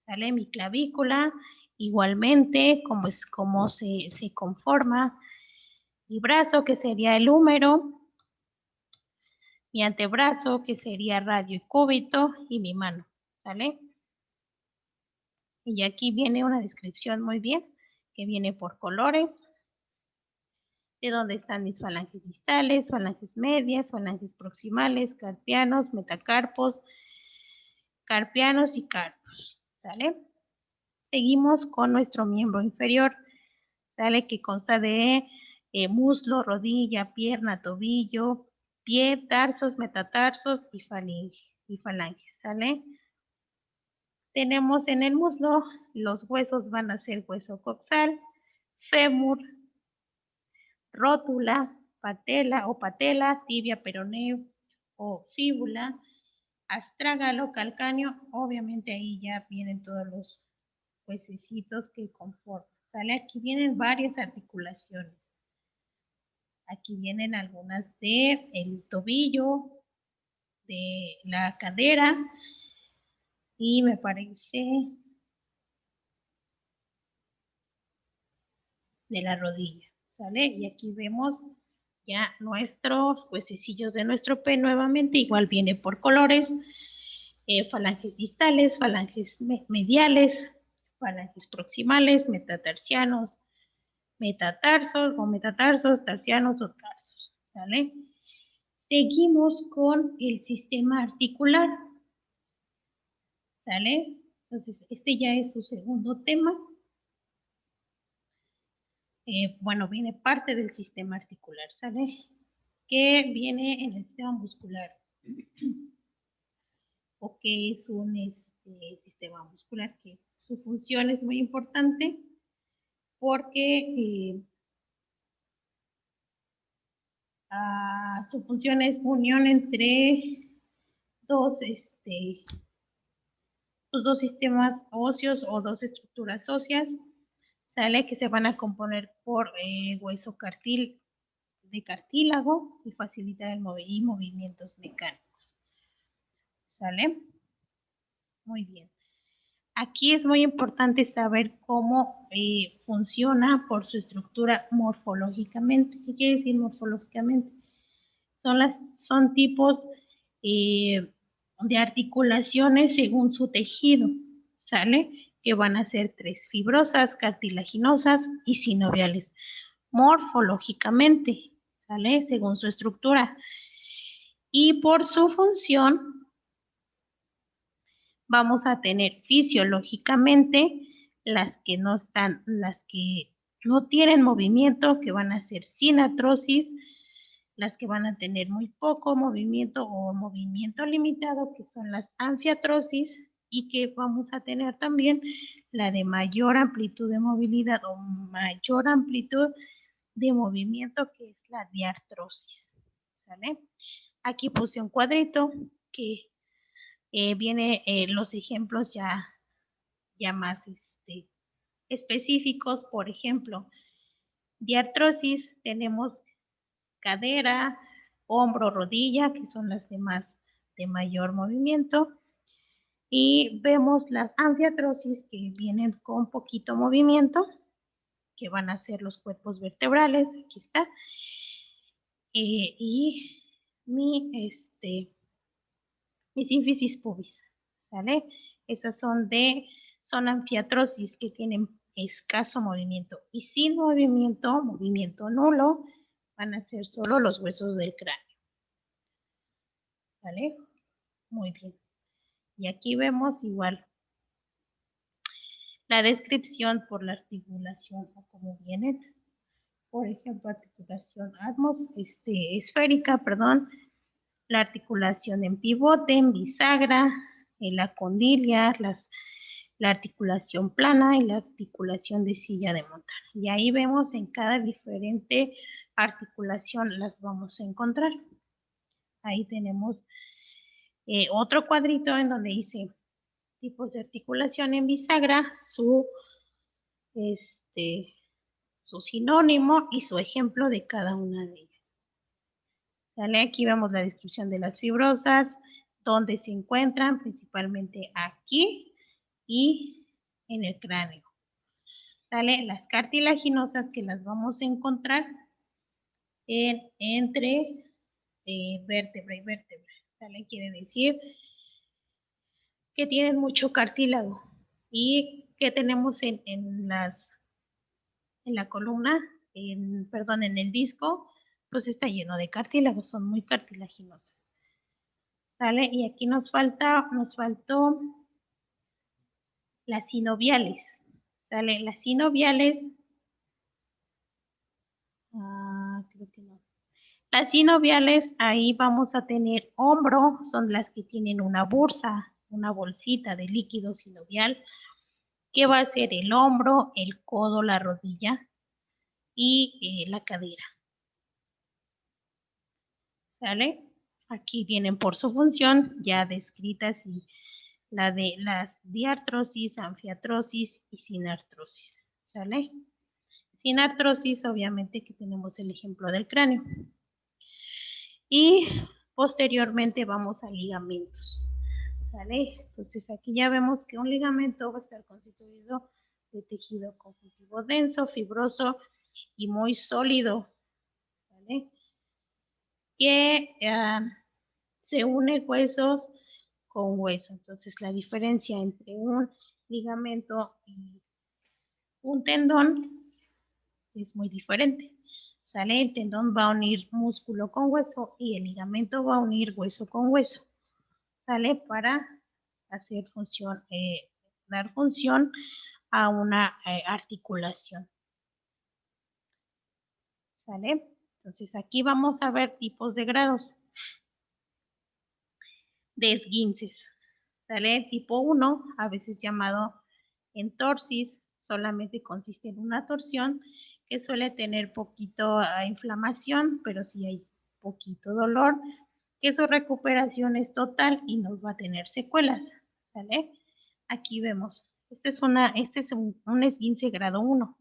¿Sale? Mi clavícula, igualmente, cómo se conforma. Mi brazo, que sería el húmero. Mi antebrazo, que sería radio y cúbito. Y mi mano. ¿Sale? Y aquí viene una descripción muy bien, que viene por colores, de dónde están mis falanges distales, falanges medias, falanges proximales, carpianos, metacarpos, carpianos y carpos. ¿Sale? Seguimos con nuestro miembro inferior, ¿sale? Que consta de muslo, rodilla, pierna, tobillo, pie, tarsos, metatarsos y falanges, ¿sale? Tenemos en el muslo, los huesos van a ser hueso coxal, fémur, rótula, patela, tibia, peroneo o fíbula, astrágalo, calcáneo. Obviamente ahí ya vienen todos los huesecitos que conforman. ¿Sale? Aquí vienen varias articulaciones. Aquí vienen algunas de el tobillo, de la cadera y me parece de la rodilla, ¿sale? Y aquí vemos ya nuestros huesecillos de nuestro pie nuevamente, igual viene por colores, falanges distales, falanges mediales, falanges proximales, metatarsianos, metatarsos o metatarsos, tarsianos o tarsos, ¿sale? Seguimos con el sistema articular, ¿sale? Entonces, este ya es su segundo tema. Bueno, viene parte del sistema articular, ¿sale? Que viene en el sistema muscular. O que es un sistema muscular que su función es muy importante porque su función es unión entre dos, los dos sistemas óseos o dos estructuras óseas, ¿sale? Que se van a componer por hueso de cartílago y facilitar el movimientos mecánicos, ¿sale? Muy bien. Aquí es muy importante saber cómo funciona por su estructura morfológicamente. ¿Qué quiere decir morfológicamente? Son tipos de articulaciones según su tejido, ¿sale? Que van a ser 3: fibrosas, cartilaginosas y sinoviales. Morfológicamente, ¿sale? Según su estructura. Y por su función, vamos a tener fisiológicamente las que no tienen movimiento, que van a ser sin artrosis, las que van a tener muy poco movimiento o movimiento limitado, que son las anfiartrosis, y que vamos a tener también la de mayor amplitud de movilidad o mayor amplitud de movimiento, que es la diartrosis, ¿sale? Aquí puse un cuadrito que viene los ejemplos ya más específicos. Por ejemplo, diartrosis tenemos cadera, hombro, rodilla, que son las de mayor movimiento. Y vemos las anfiartrosis, que vienen con poquito movimiento, que van a ser los cuerpos vertebrales. Aquí está. Y mi sínfisis pubis, ¿sale? Esas son anfiartrosis que tienen escaso movimiento, y sin movimiento nulo, van a ser solo los huesos del cráneo, ¿vale? Muy bien. Y aquí vemos igual la descripción por la articulación o como vienen. Por ejemplo, articulación esférica, perdón, la articulación en pivote, en bisagra, en la condilia, la articulación plana y la articulación de silla de montar. Y ahí vemos en cada diferente articulación las vamos a encontrar. Ahí tenemos otro cuadrito en donde dice tipos de articulación en bisagra, su sinónimo y su ejemplo de cada una de ellas. ¿Sale? Aquí vemos la descripción de las fibrosas, donde se encuentran principalmente aquí y en el cráneo. ¿Sale? Las cartilaginosas, que las vamos a encontrar entre vértebra y vértebra. ¿Sale? Quiere decir que tienen mucho cartílago. Y que tenemos en la columna, en el disco, pues está lleno de cartílago, son muy cartilaginosas. ¿Sale? Y aquí nos faltó las sinoviales. ¿Sale? Las sinoviales, creo que no. Las sinoviales, ahí vamos a tener hombro, son las que tienen una bursa, una bolsita de líquido sinovial, que va a ser el hombro, el codo, la rodilla y la cadera. ¿sale? Aquí vienen por su función ya descritas y la de las diartrosis, anfiartrosis y sinartrosis, ¿sale? Sinartrosis, obviamente que tenemos el ejemplo del cráneo. Y posteriormente vamos a ligamentos, ¿sale? Entonces aquí ya vemos que un ligamento va a estar constituido de tejido conjuntivo denso, fibroso y muy sólido, ¿sale? Que se une huesos con hueso. Entonces la diferencia entre un ligamento y un tendón es muy diferente. ¿Sale? El tendón va a unir músculo con hueso y el ligamento va a unir hueso con hueso. ¿Sale? Para hacer función, dar función a una articulación. ¿Sale? Entonces aquí vamos a ver tipos de grados de esguinces. ¿Sale? Tipo 1, a veces llamado entorsis, solamente consiste en una torsión que suele tener poquito inflamación, pero sí hay poquito dolor, que su recuperación es total y no va a tener secuelas. ¿Sale? Aquí vemos, este es un esguince grado 1.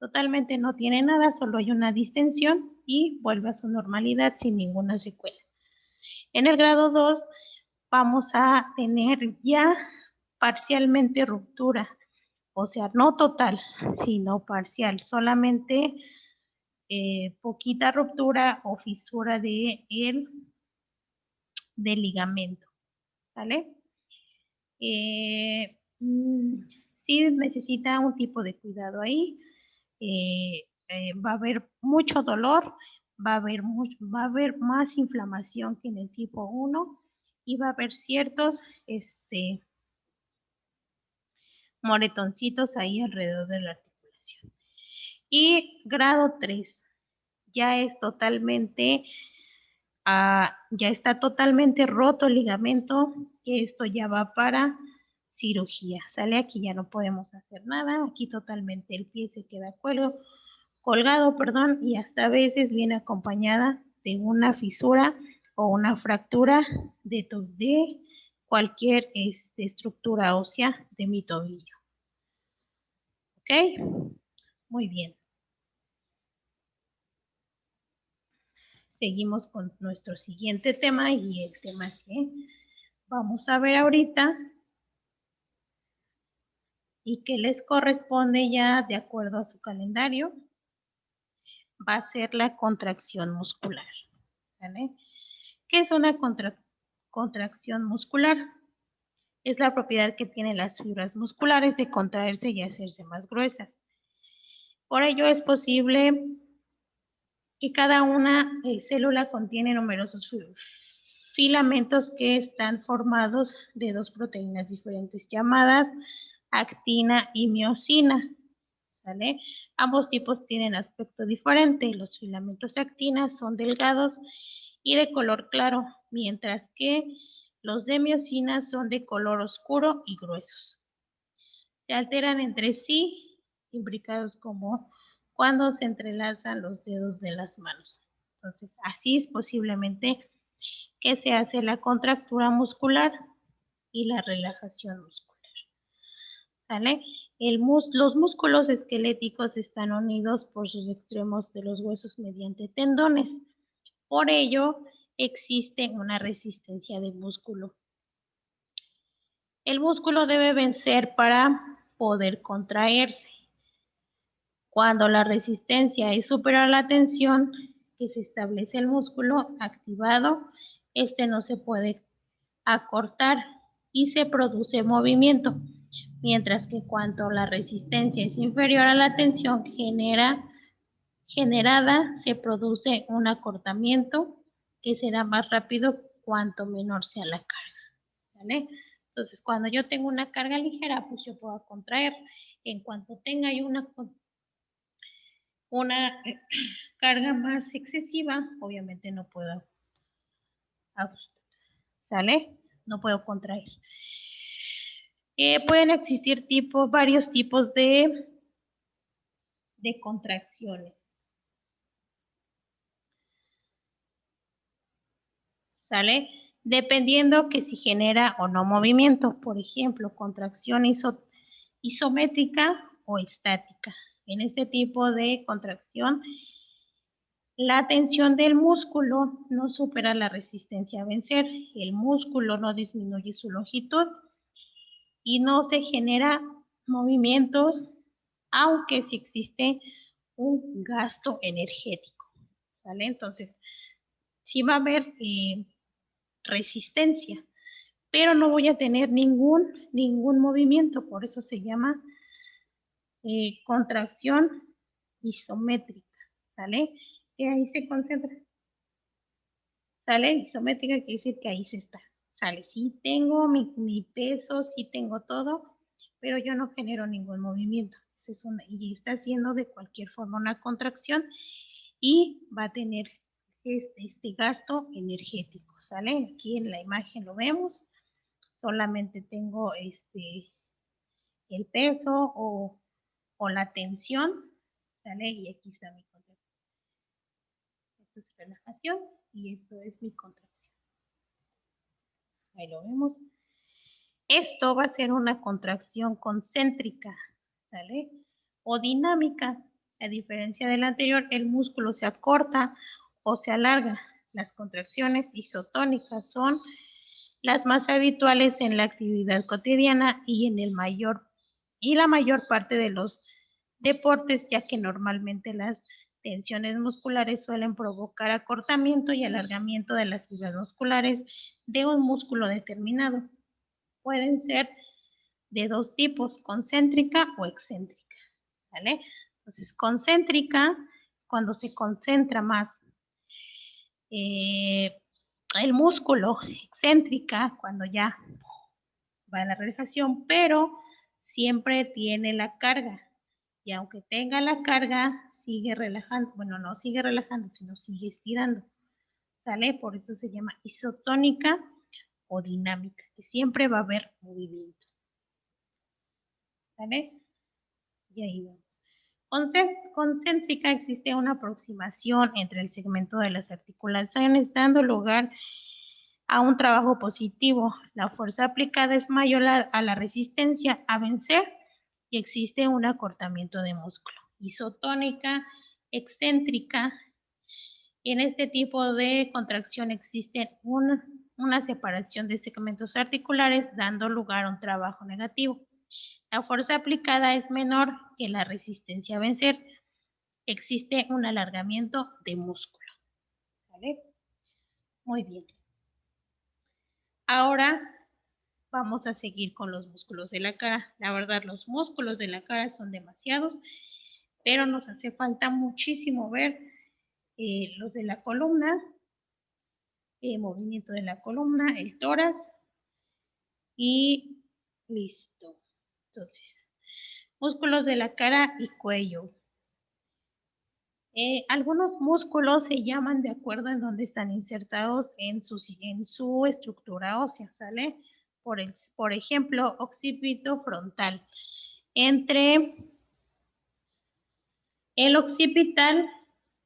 Totalmente no tiene nada, solo hay una distensión y vuelve a su normalidad sin ninguna secuela. En el grado 2 vamos a tener ya parcialmente ruptura, o sea, no total, sino parcial, solamente poquita ruptura o fisura del ligamento, ¿vale? Sí necesita un tipo de cuidado ahí, va a haber mucho dolor, va a haber más inflamación que en el tipo 1 y va a haber ciertos moretoncitos ahí alrededor de la articulación. Y grado 3, ya es totalmente, ya está totalmente roto el ligamento, que esto ya va para cirugía. Sale aquí, ya no podemos hacer nada, aquí totalmente el pie se queda colgado, y hasta a veces viene acompañada de una fisura o una fractura de cualquier estructura ósea de mi tobillo. ¿Ok? Muy bien. Seguimos con nuestro siguiente tema y el tema que vamos a ver ahorita y que les corresponde ya de acuerdo a su calendario va a ser la contracción muscular. ¿Vale? ¿Qué es una contracción muscular? Es la propiedad que tienen las fibras musculares de contraerse y hacerse más gruesas. Por ello es posible que cada una célula contiene numerosos filamentos que están formados de dos proteínas diferentes llamadas actina y miosina. ¿Vale? Ambos tipos tienen aspecto diferente. Los filamentos de actina son delgados y de color claro, mientras que los de miosina son de color oscuro y gruesos. Se alteran entre sí, imbricados como cuando se entrelazan los dedos de las manos. Entonces, así es posiblemente que se hace la contractura muscular y la relajación muscular. ¿Sale? Los músculos esqueléticos están unidos por sus extremos de los huesos mediante tendones. Por ello, existe una resistencia del músculo. El músculo debe vencer para poder contraerse. Cuando la resistencia es superior a la tensión que se establece el músculo activado, este no se puede acortar y se produce movimiento, mientras que cuando la resistencia es inferior a la tensión generada, se produce un acortamiento que será más rápido cuanto menor sea la carga. ¿Vale? Entonces, cuando yo tengo una carga ligera, pues yo puedo contraer. En cuanto tenga yo una carga más excesiva, obviamente no puedo ajustar. ¿Sale? No puedo contraer. Pueden existir varios tipos de contracciones. ¿sale? Dependiendo que si genera o no movimiento, por ejemplo, contracción isométrica o estática. En este tipo de contracción, la tensión del músculo no supera la resistencia a vencer, el músculo no disminuye su longitud y no se genera movimientos, aunque sí existe un gasto energético, ¿vale? Entonces, sí va a haber resistencia, pero no voy a tener ningún movimiento, por eso se llama contracción isométrica, ¿sale? Que ahí se concentra, ¿sale? Isométrica quiere decir que ahí se está, ¿sale? Sí tengo mi peso, sí tengo todo, pero yo no genero ningún movimiento. Y está haciendo de cualquier forma una contracción y va a tener este gasto energético, ¿sale? Aquí en la imagen lo vemos, solamente tengo el peso o la tensión, ¿sale? Y aquí está mi contracción. Esto es relajación y esto es mi contracción. Ahí lo vemos. Esto va a ser una contracción concéntrica, ¿sale? O dinámica. A diferencia del anterior, el músculo se acorta o se alarga. Las contracciones isotónicas son las más habituales en la actividad cotidiana y la mayor parte de los deportes, ya que normalmente las tensiones musculares suelen provocar acortamiento y alargamiento de las fibras musculares de un músculo determinado. Pueden ser de dos tipos, concéntrica o excéntrica, ¿vale? Entonces, concéntrica, cuando se concentra más el músculo, excéntrica, cuando ya va a la relajación, pero siempre tiene la carga. Y aunque tenga la carga, sigue relajando. Bueno, no sigue relajando, sino sigue estirando. ¿Sale? Por eso se llama isotónica o dinámica, que siempre va a haber movimiento. ¿Sale? Y ahí vamos. Concéntrica existe una aproximación entre el segmento de las articulaciones, dando lugar a un trabajo positivo. La fuerza aplicada es mayor a la resistencia a vencer y existe un acortamiento de músculo. Isotónica, excéntrica. En este tipo de contracción existe una separación de segmentos articulares, dando lugar a un trabajo negativo. La fuerza aplicada es menor que la resistencia a vencer. Existe un alargamiento de músculo. ¿Vale? Muy bien. Ahora vamos a seguir con los músculos de la cara. La verdad, los músculos de la cara son demasiados, pero nos hace falta muchísimo ver los de la columna, movimiento de la columna, el tórax y listo. Entonces, músculos de la cara y cuello. Algunos músculos se llaman de acuerdo en donde están insertados en su estructura ósea, ¿sale? Por ejemplo, occipito frontal. Entre el occipital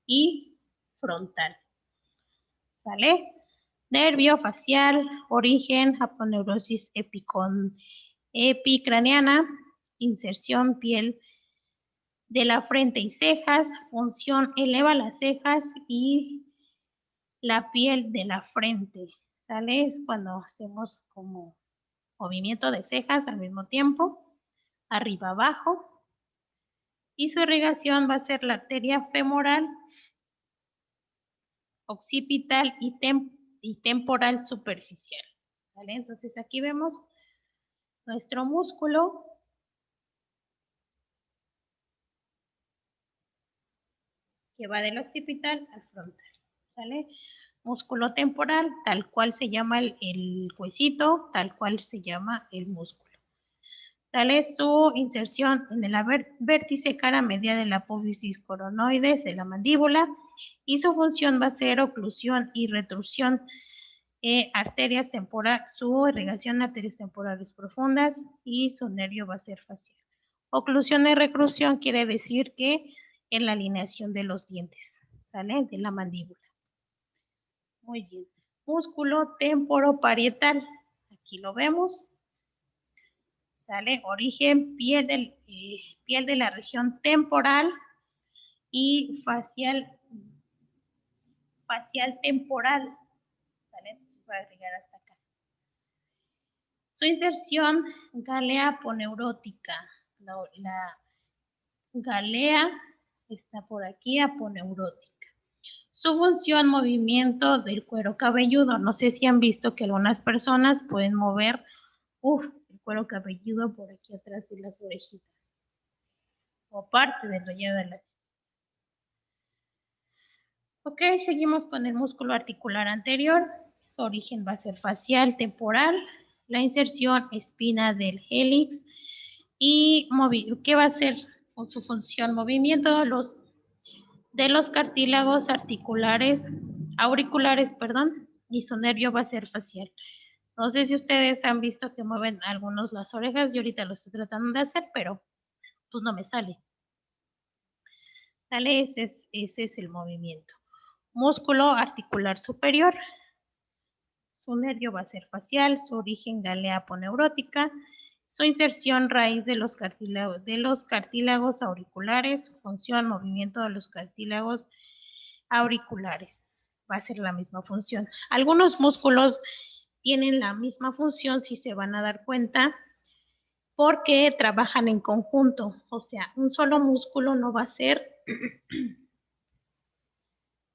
y frontal, ¿sale? Nervio facial, origen, aponeurosis epicraneana, inserción piel de la frente y cejas, función eleva las cejas y la piel de la frente, ¿sale? Es cuando hacemos como movimiento de cejas al mismo tiempo, arriba abajo, y su irrigación va a ser la arteria femoral, occipital y temporal superficial, ¿vale? Entonces aquí vemos nuestro músculo que va del occipital al frontal, ¿sale? Músculo temporal, tal cual se llama el huesito, tal cual se llama el músculo. Sale su inserción en el vértice cara media de la apófisis coronoides de la mandíbula y su función va a ser oclusión y retrusión, arterias temporales, su irrigación de arterias temporales profundas y su nervio va a ser facial. Oclusión y reclusión quiere decir que en la alineación de los dientes, ¿sale? De la mandíbula. Muy bien. músculo temporoparietal. Aquí lo vemos. ¿Sale? Origen, piel de la región temporal y facial temporal. ¿Sale? Va a llegar hasta acá. Su inserción, galea aponeurótica. La galea está por aquí, aponeurótica. Su función, movimiento del cuero cabelludo. No sé si han visto que algunas personas pueden mover el cuero cabelludo por aquí atrás de las orejitas o parte del relleno de las. Ok, seguimos con el músculo articular anterior. Su origen va a ser facial, temporal. La inserción, espina del hélix. Y ¿qué va a ser con su función? Movimiento de los cartílagos auriculares, y su nervio va a ser facial. No sé si ustedes han visto que mueven algunos las orejas, yo ahorita lo estoy tratando de hacer, pero pues no me sale. ¿Sale? Ese es el movimiento. Músculo articular superior. Su nervio va a ser facial, su origen galea aponeurótica, su inserción raíz de los cartílagos auriculares, su función movimiento de los cartílagos auriculares. Va a ser la misma función. Algunos músculos tienen la misma función, si se van a dar cuenta, porque trabajan en conjunto. O sea, un solo músculo no va a ser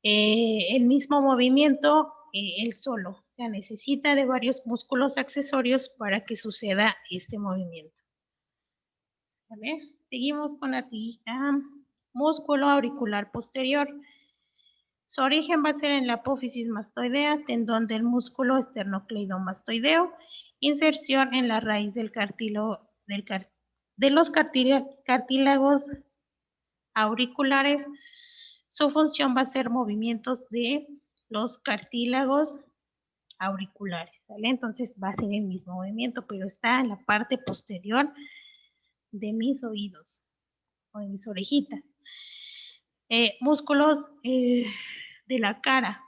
el mismo movimiento él solo. O sea, necesita de varios músculos accesorios para que suceda este movimiento. ¿Vale? Seguimos con la músculo auricular posterior. Su origen va a ser en la apófisis mastoidea, tendón del músculo esternocleidomastoideo, inserción en la raíz del de los cartílagos auriculares. Su función va a ser movimientos de los cartílagos auriculares, ¿vale? Entonces va a ser el mismo movimiento, pero está en la parte posterior de mis oídos o de mis orejitas. Músculos de la cara.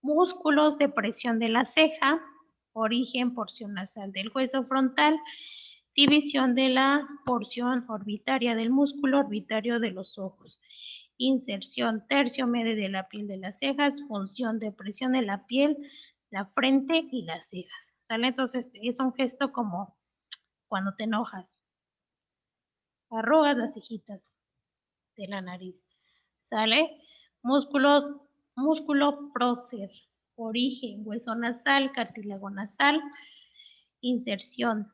Músculos de presión de la ceja, origen, porción nasal del hueso frontal, división de la porción orbitaria del músculo orbitario de los ojos, inserción tercio medio de la piel de las cejas, función de presión de la piel, la frente y las cejas. ¿Sale? Entonces es un gesto como cuando te enojas. Arrugas las cejitas de la nariz. ¿Sale? Músculo prócer, origen, hueso nasal, cartílago nasal, inserción.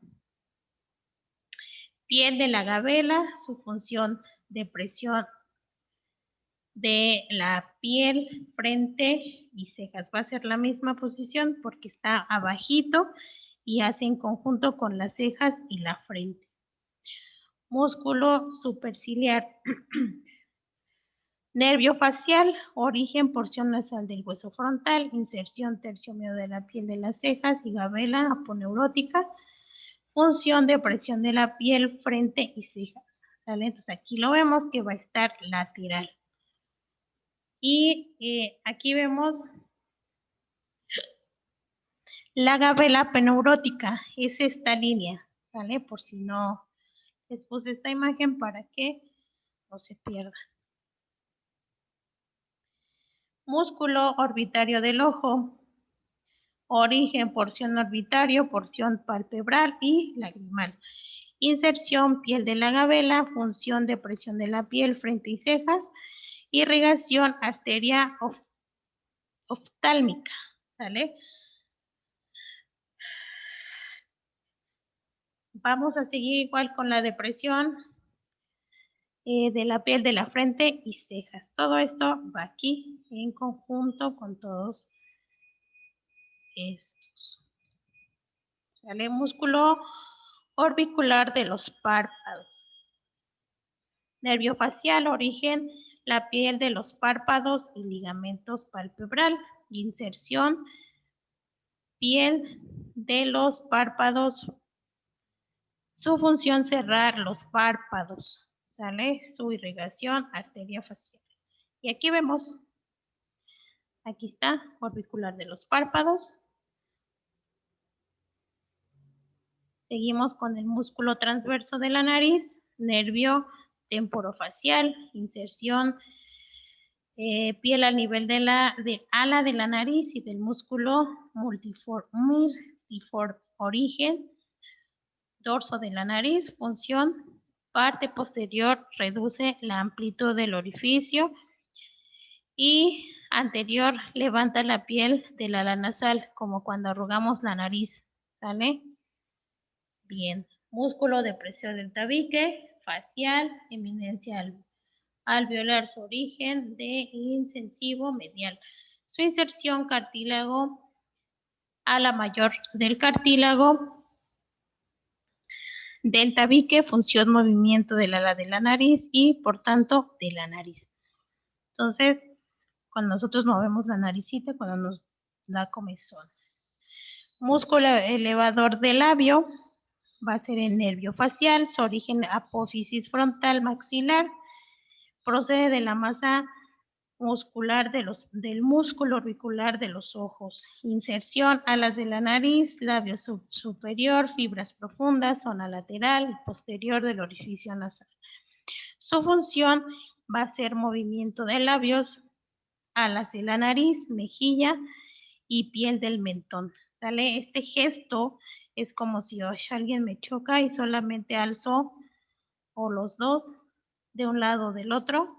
Piel de la gabela, su función de presión de la piel, frente y cejas. Va a ser la misma posición porque está abajito y hace en conjunto con las cejas y la frente. Músculo superciliar. Nervio facial, origen, porción nasal del hueso frontal, inserción tercio medio de la piel de las cejas y gabela aponeurótica, función de presión de la piel, frente y cejas. ¿Vale? Entonces aquí lo vemos que va a estar lateral. Y aquí vemos la gabela aponeurótica, es esta línea, ¿vale? Por si no les puse esta imagen para que no se pierda. Músculo orbitario del ojo, origen, porción orbitario, porción palpebral y lagrimal. Inserción, piel de la gabela, función de presión de la piel, frente y cejas, irrigación, arteria oftálmica, ¿sale? Vamos a seguir igual con la depresión de la piel de la frente y cejas. Todo esto va aquí en conjunto con todos estos. ¿Sale? Músculo orbicular de los párpados. Nervio facial, origen, la piel de los párpados y ligamentos palpebral. Inserción, piel de los párpados. Su función, cerrar los párpados. ¿Sale? Su irrigación, arteria facial. Y aquí vemos Aquí está, orbicular de los párpados. Seguimos con el músculo transverso de la nariz, nervio temporofacial, inserción, piel al nivel de ala de la nariz y del músculo multiforme origen, dorso de la nariz, función, parte posterior reduce la amplitud del orificio y anterior levanta la piel del ala nasal, como cuando arrugamos la nariz, ¿sale? Bien, músculo de presión del tabique, facial, eminencia alveolar, su origen de incisivo medial. Su inserción cartílago, ala mayor del cartílago, del tabique, función movimiento del ala de la nariz y por tanto de la nariz. Entonces, cuando nosotros movemos la naricita, cuando nos da comezón. Músculo elevador del labio, va a ser el nervio facial, su origen apófisis frontal maxilar, procede de la masa muscular del músculo orbicular de los ojos. Inserción, alas de la nariz, labio superior, fibras profundas, zona lateral y posterior del orificio nasal. Su función va a ser movimiento de labios, alas de la nariz, mejilla y piel del mentón. ¿Sale? Este gesto es como si alguien me choca y solamente alzo o los dos de un lado o del otro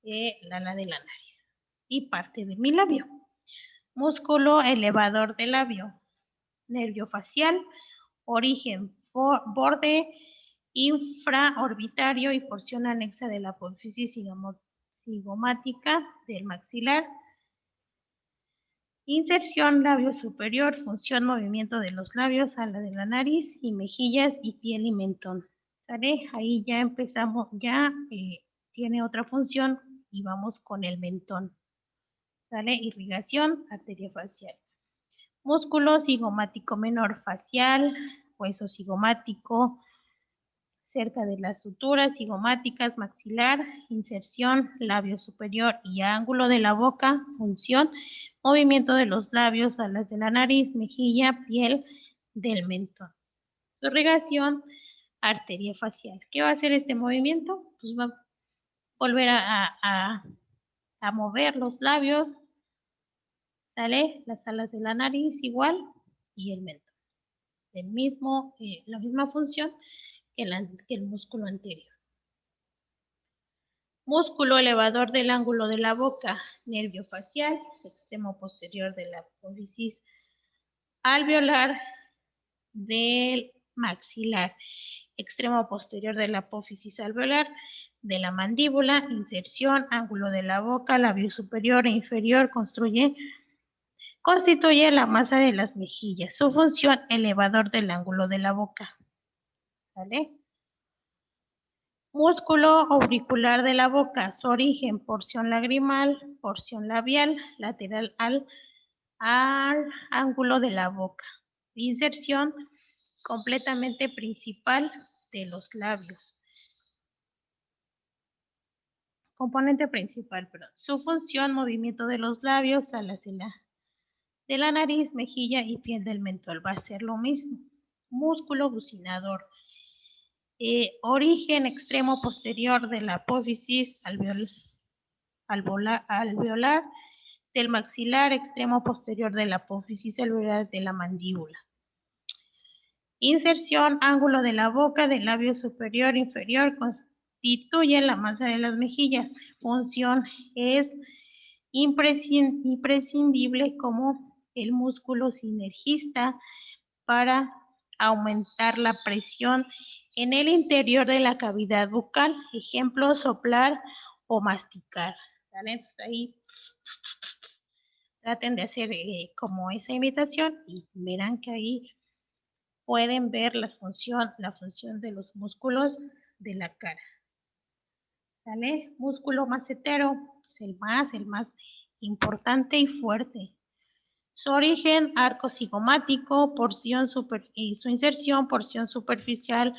la ala de la nariz y parte de mi labio. Músculo elevador del labio, nervio facial, origen borde infraorbitario y porción anexa de la apófisis cigomática del maxilar. Inserción labio superior, función movimiento de los labios, ala de la nariz y mejillas y piel y mentón. ¿Sale? Ahí ya empezamos, ya tiene otra función y vamos con el mentón. ¿Sale? Irrigación, arteria facial. Músculo cigomático menor facial, hueso cigomático, cerca de las suturas cigomáticas, maxilar, inserción, labio superior y ángulo de la boca, función, movimiento de los labios, alas de la nariz, mejilla, piel del mentón. Su irrigación, arteria facial. ¿Qué va a hacer este movimiento? Pues va a volver a mover los labios, ¿sale? Las alas de la nariz igual y el mentón. La misma función que el músculo anterior. Músculo elevador del ángulo de la boca, nervio facial, extremo posterior de la apófisis alveolar del maxilar, extremo posterior de la apófisis alveolar de la mandíbula, inserción, ángulo de la boca, labio superior e inferior, constituye la masa de las mejillas. Su función, elevador del ángulo de la boca. ¿Vale? Músculo auricular de la boca, su origen, porción lagrimal, porción labial, lateral al ángulo de la boca. Inserción completamente principal de los labios. Componente principal, perdón. Su función, movimiento de los labios, alas de la nariz, mejilla y piel del mentón. Va a ser lo mismo. Músculo bucinador. Origen extremo posterior de la apófisis alveolar del maxilar, extremo posterior de la apófisis alveolar de la mandíbula. Inserción, ángulo de la boca, del labio superior, inferior, constituye la masa de las mejillas. Función es imprescindible como el músculo sinergista para aumentar la presión en el interior de la cavidad bucal. Ejemplo, soplar o masticar. ¿Sale? Entonces ahí traten de hacer como esa imitación y verán que ahí pueden ver la función de los músculos de la cara. ¿Sale? Músculo macetero es el más importante y fuerte. Su origen, arco cigomático, y su inserción, porción superficial,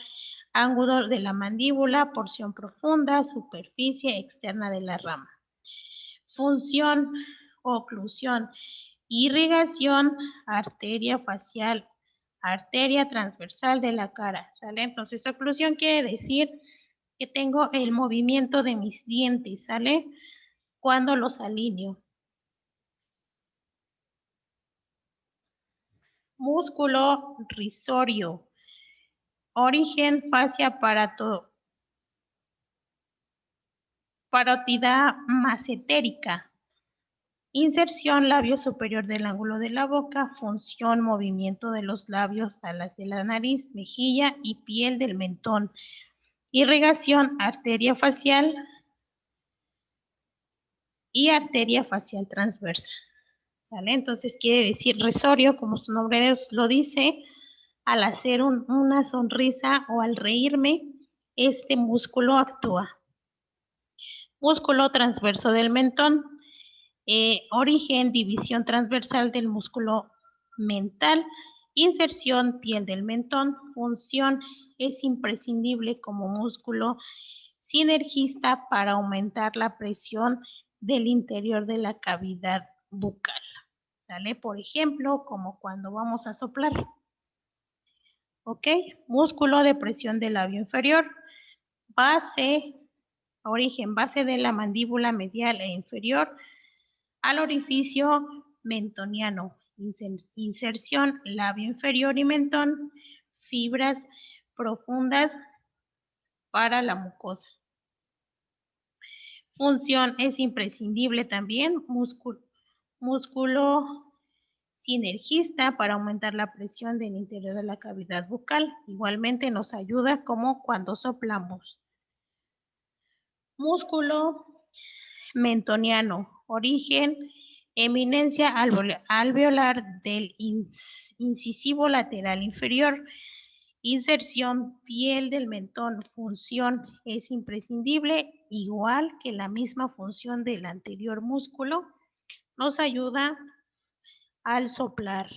ángulo de la mandíbula, porción profunda, superficie externa de la rama. Función, oclusión, irrigación, arteria facial, arteria transversal de la cara, ¿sale? Entonces, oclusión quiere decir que tengo el movimiento de mis dientes, ¿sale? Cuando los alineo. Músculo risorio, origen fascia parótida macetérica, inserción labio superior del ángulo de la boca, función movimiento de los labios, alas de la nariz, mejilla y piel del mentón, irrigación arteria facial y arteria facial transversa. ¿Sale? Entonces quiere decir risorio, como su nombre lo dice, al hacer una sonrisa o al reírme, este músculo actúa. Músculo transverso del mentón, origen, división transversal del músculo mental, inserción, piel del mentón, función, es imprescindible como músculo sinergista para aumentar la presión del interior de la cavidad bucal. ¿Sale? Por ejemplo, como cuando vamos a soplar. ¿Ok? Músculo de presión del labio inferior, base, origen, base de la mandíbula medial e inferior al orificio mentoniano, inserción, labio inferior y mentón, fibras profundas para la mucosa. Función es imprescindible también, músculo sinergista para aumentar la presión del interior de la cavidad bucal. Igualmente nos ayuda como cuando soplamos. Músculo mentoniano, origen, eminencia alveolar del incisivo lateral inferior, inserción, piel del mentón, función es imprescindible, igual que la misma función del anterior músculo, nos ayuda al soplar.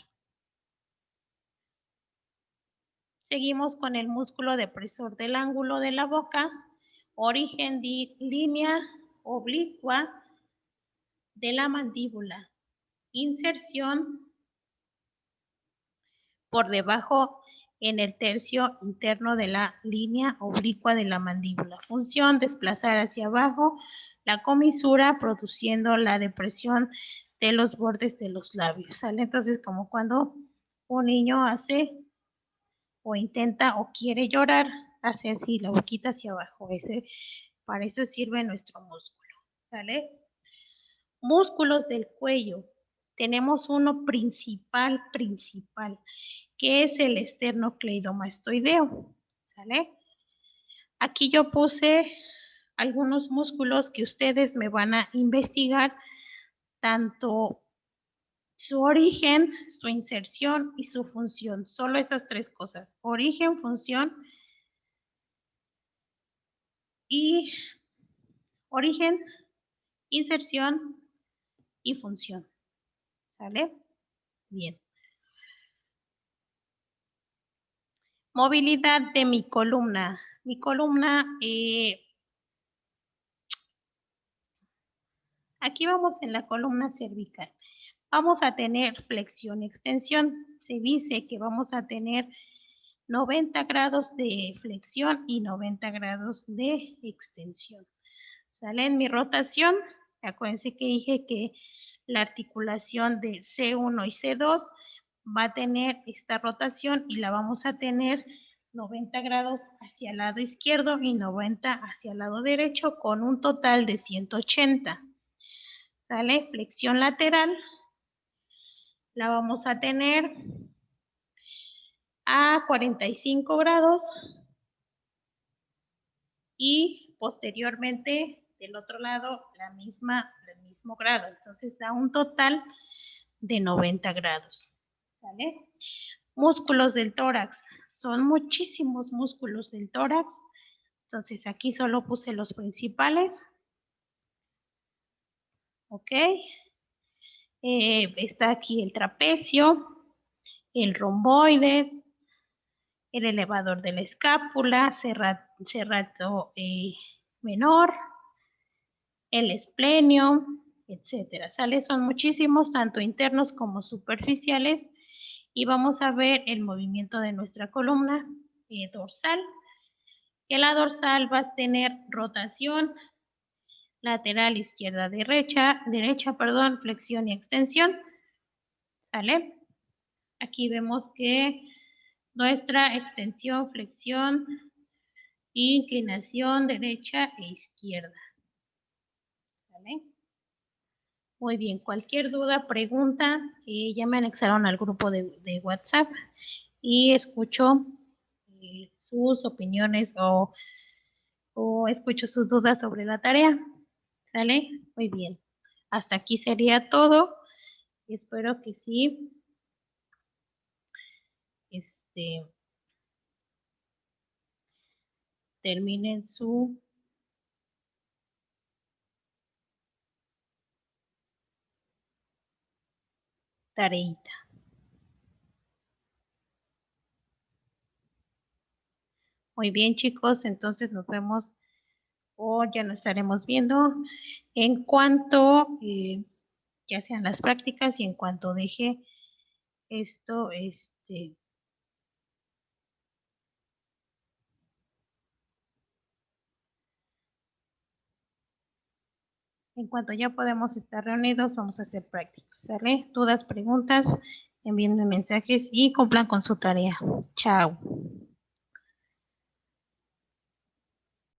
Seguimos con el músculo depresor del ángulo de la boca, origen de línea oblicua de la mandíbula, inserción por debajo en el tercio interno de la línea oblicua de la mandíbula. Función, desplazar hacia abajo la comisura produciendo la depresión de los bordes de los labios, ¿sale? Entonces, como cuando un niño hace o intenta o quiere llorar, hace así la boquita hacia abajo. Para eso sirve nuestro músculo, ¿sale? Músculos del cuello. Tenemos uno principal, que es el esternocleidomastoideo, ¿sale? Aquí yo puse algunos músculos que ustedes me van a investigar, tanto su origen, su inserción y su función. Solo esas tres cosas: origen, función y origen, inserción y función. ¿Sale? Bien. Movilidad de mi columna. Mi columna, aquí vamos en la columna cervical. Vamos a tener flexión y extensión. Se dice que vamos a tener 90 grados de flexión y 90 grados de extensión. ¿Sale? En mi rotación, acuérdense que dije que la articulación de C1 y C2 va a tener esta rotación y la vamos a tener 90 grados hacia el lado izquierdo y 90 hacia el lado derecho con un total de 180. ¿Sale? Flexión lateral la vamos a tener a 45 grados y posteriormente del otro lado el mismo grado. Entonces da un total de 90 grados. ¿Vale? Músculos del tórax. Son muchísimos músculos del tórax. Entonces aquí solo puse los principales. ¿Ok? Está aquí el trapecio, el romboides, el elevador de la escápula, serrato menor, el esplenio, etcétera. ¿Sale? Son muchísimos, tanto internos como superficiales. Y vamos a ver el movimiento de nuestra columna dorsal. Que la dorsal va a tener rotación lateral izquierda derecha, perdón, flexión y extensión. ¿Sale? Aquí vemos que nuestra extensión, flexión, inclinación derecha e izquierda. ¿Vale? Muy bien, cualquier duda, pregunta, ya me anexaron al grupo de WhatsApp y escucho sus opiniones o escucho sus dudas sobre la tarea. ¿Sale? Muy bien. Hasta aquí sería todo. Espero que sí. Terminen su tareita. Muy bien, chicos, entonces nos vemos o ya nos estaremos viendo en cuanto ya sean las prácticas y en cuanto deje esto, en cuanto ya podemos estar reunidos, vamos a hacer prácticas, ¿sale? Dudas, preguntas, envíenme mensajes y cumplan con su tarea. Chao.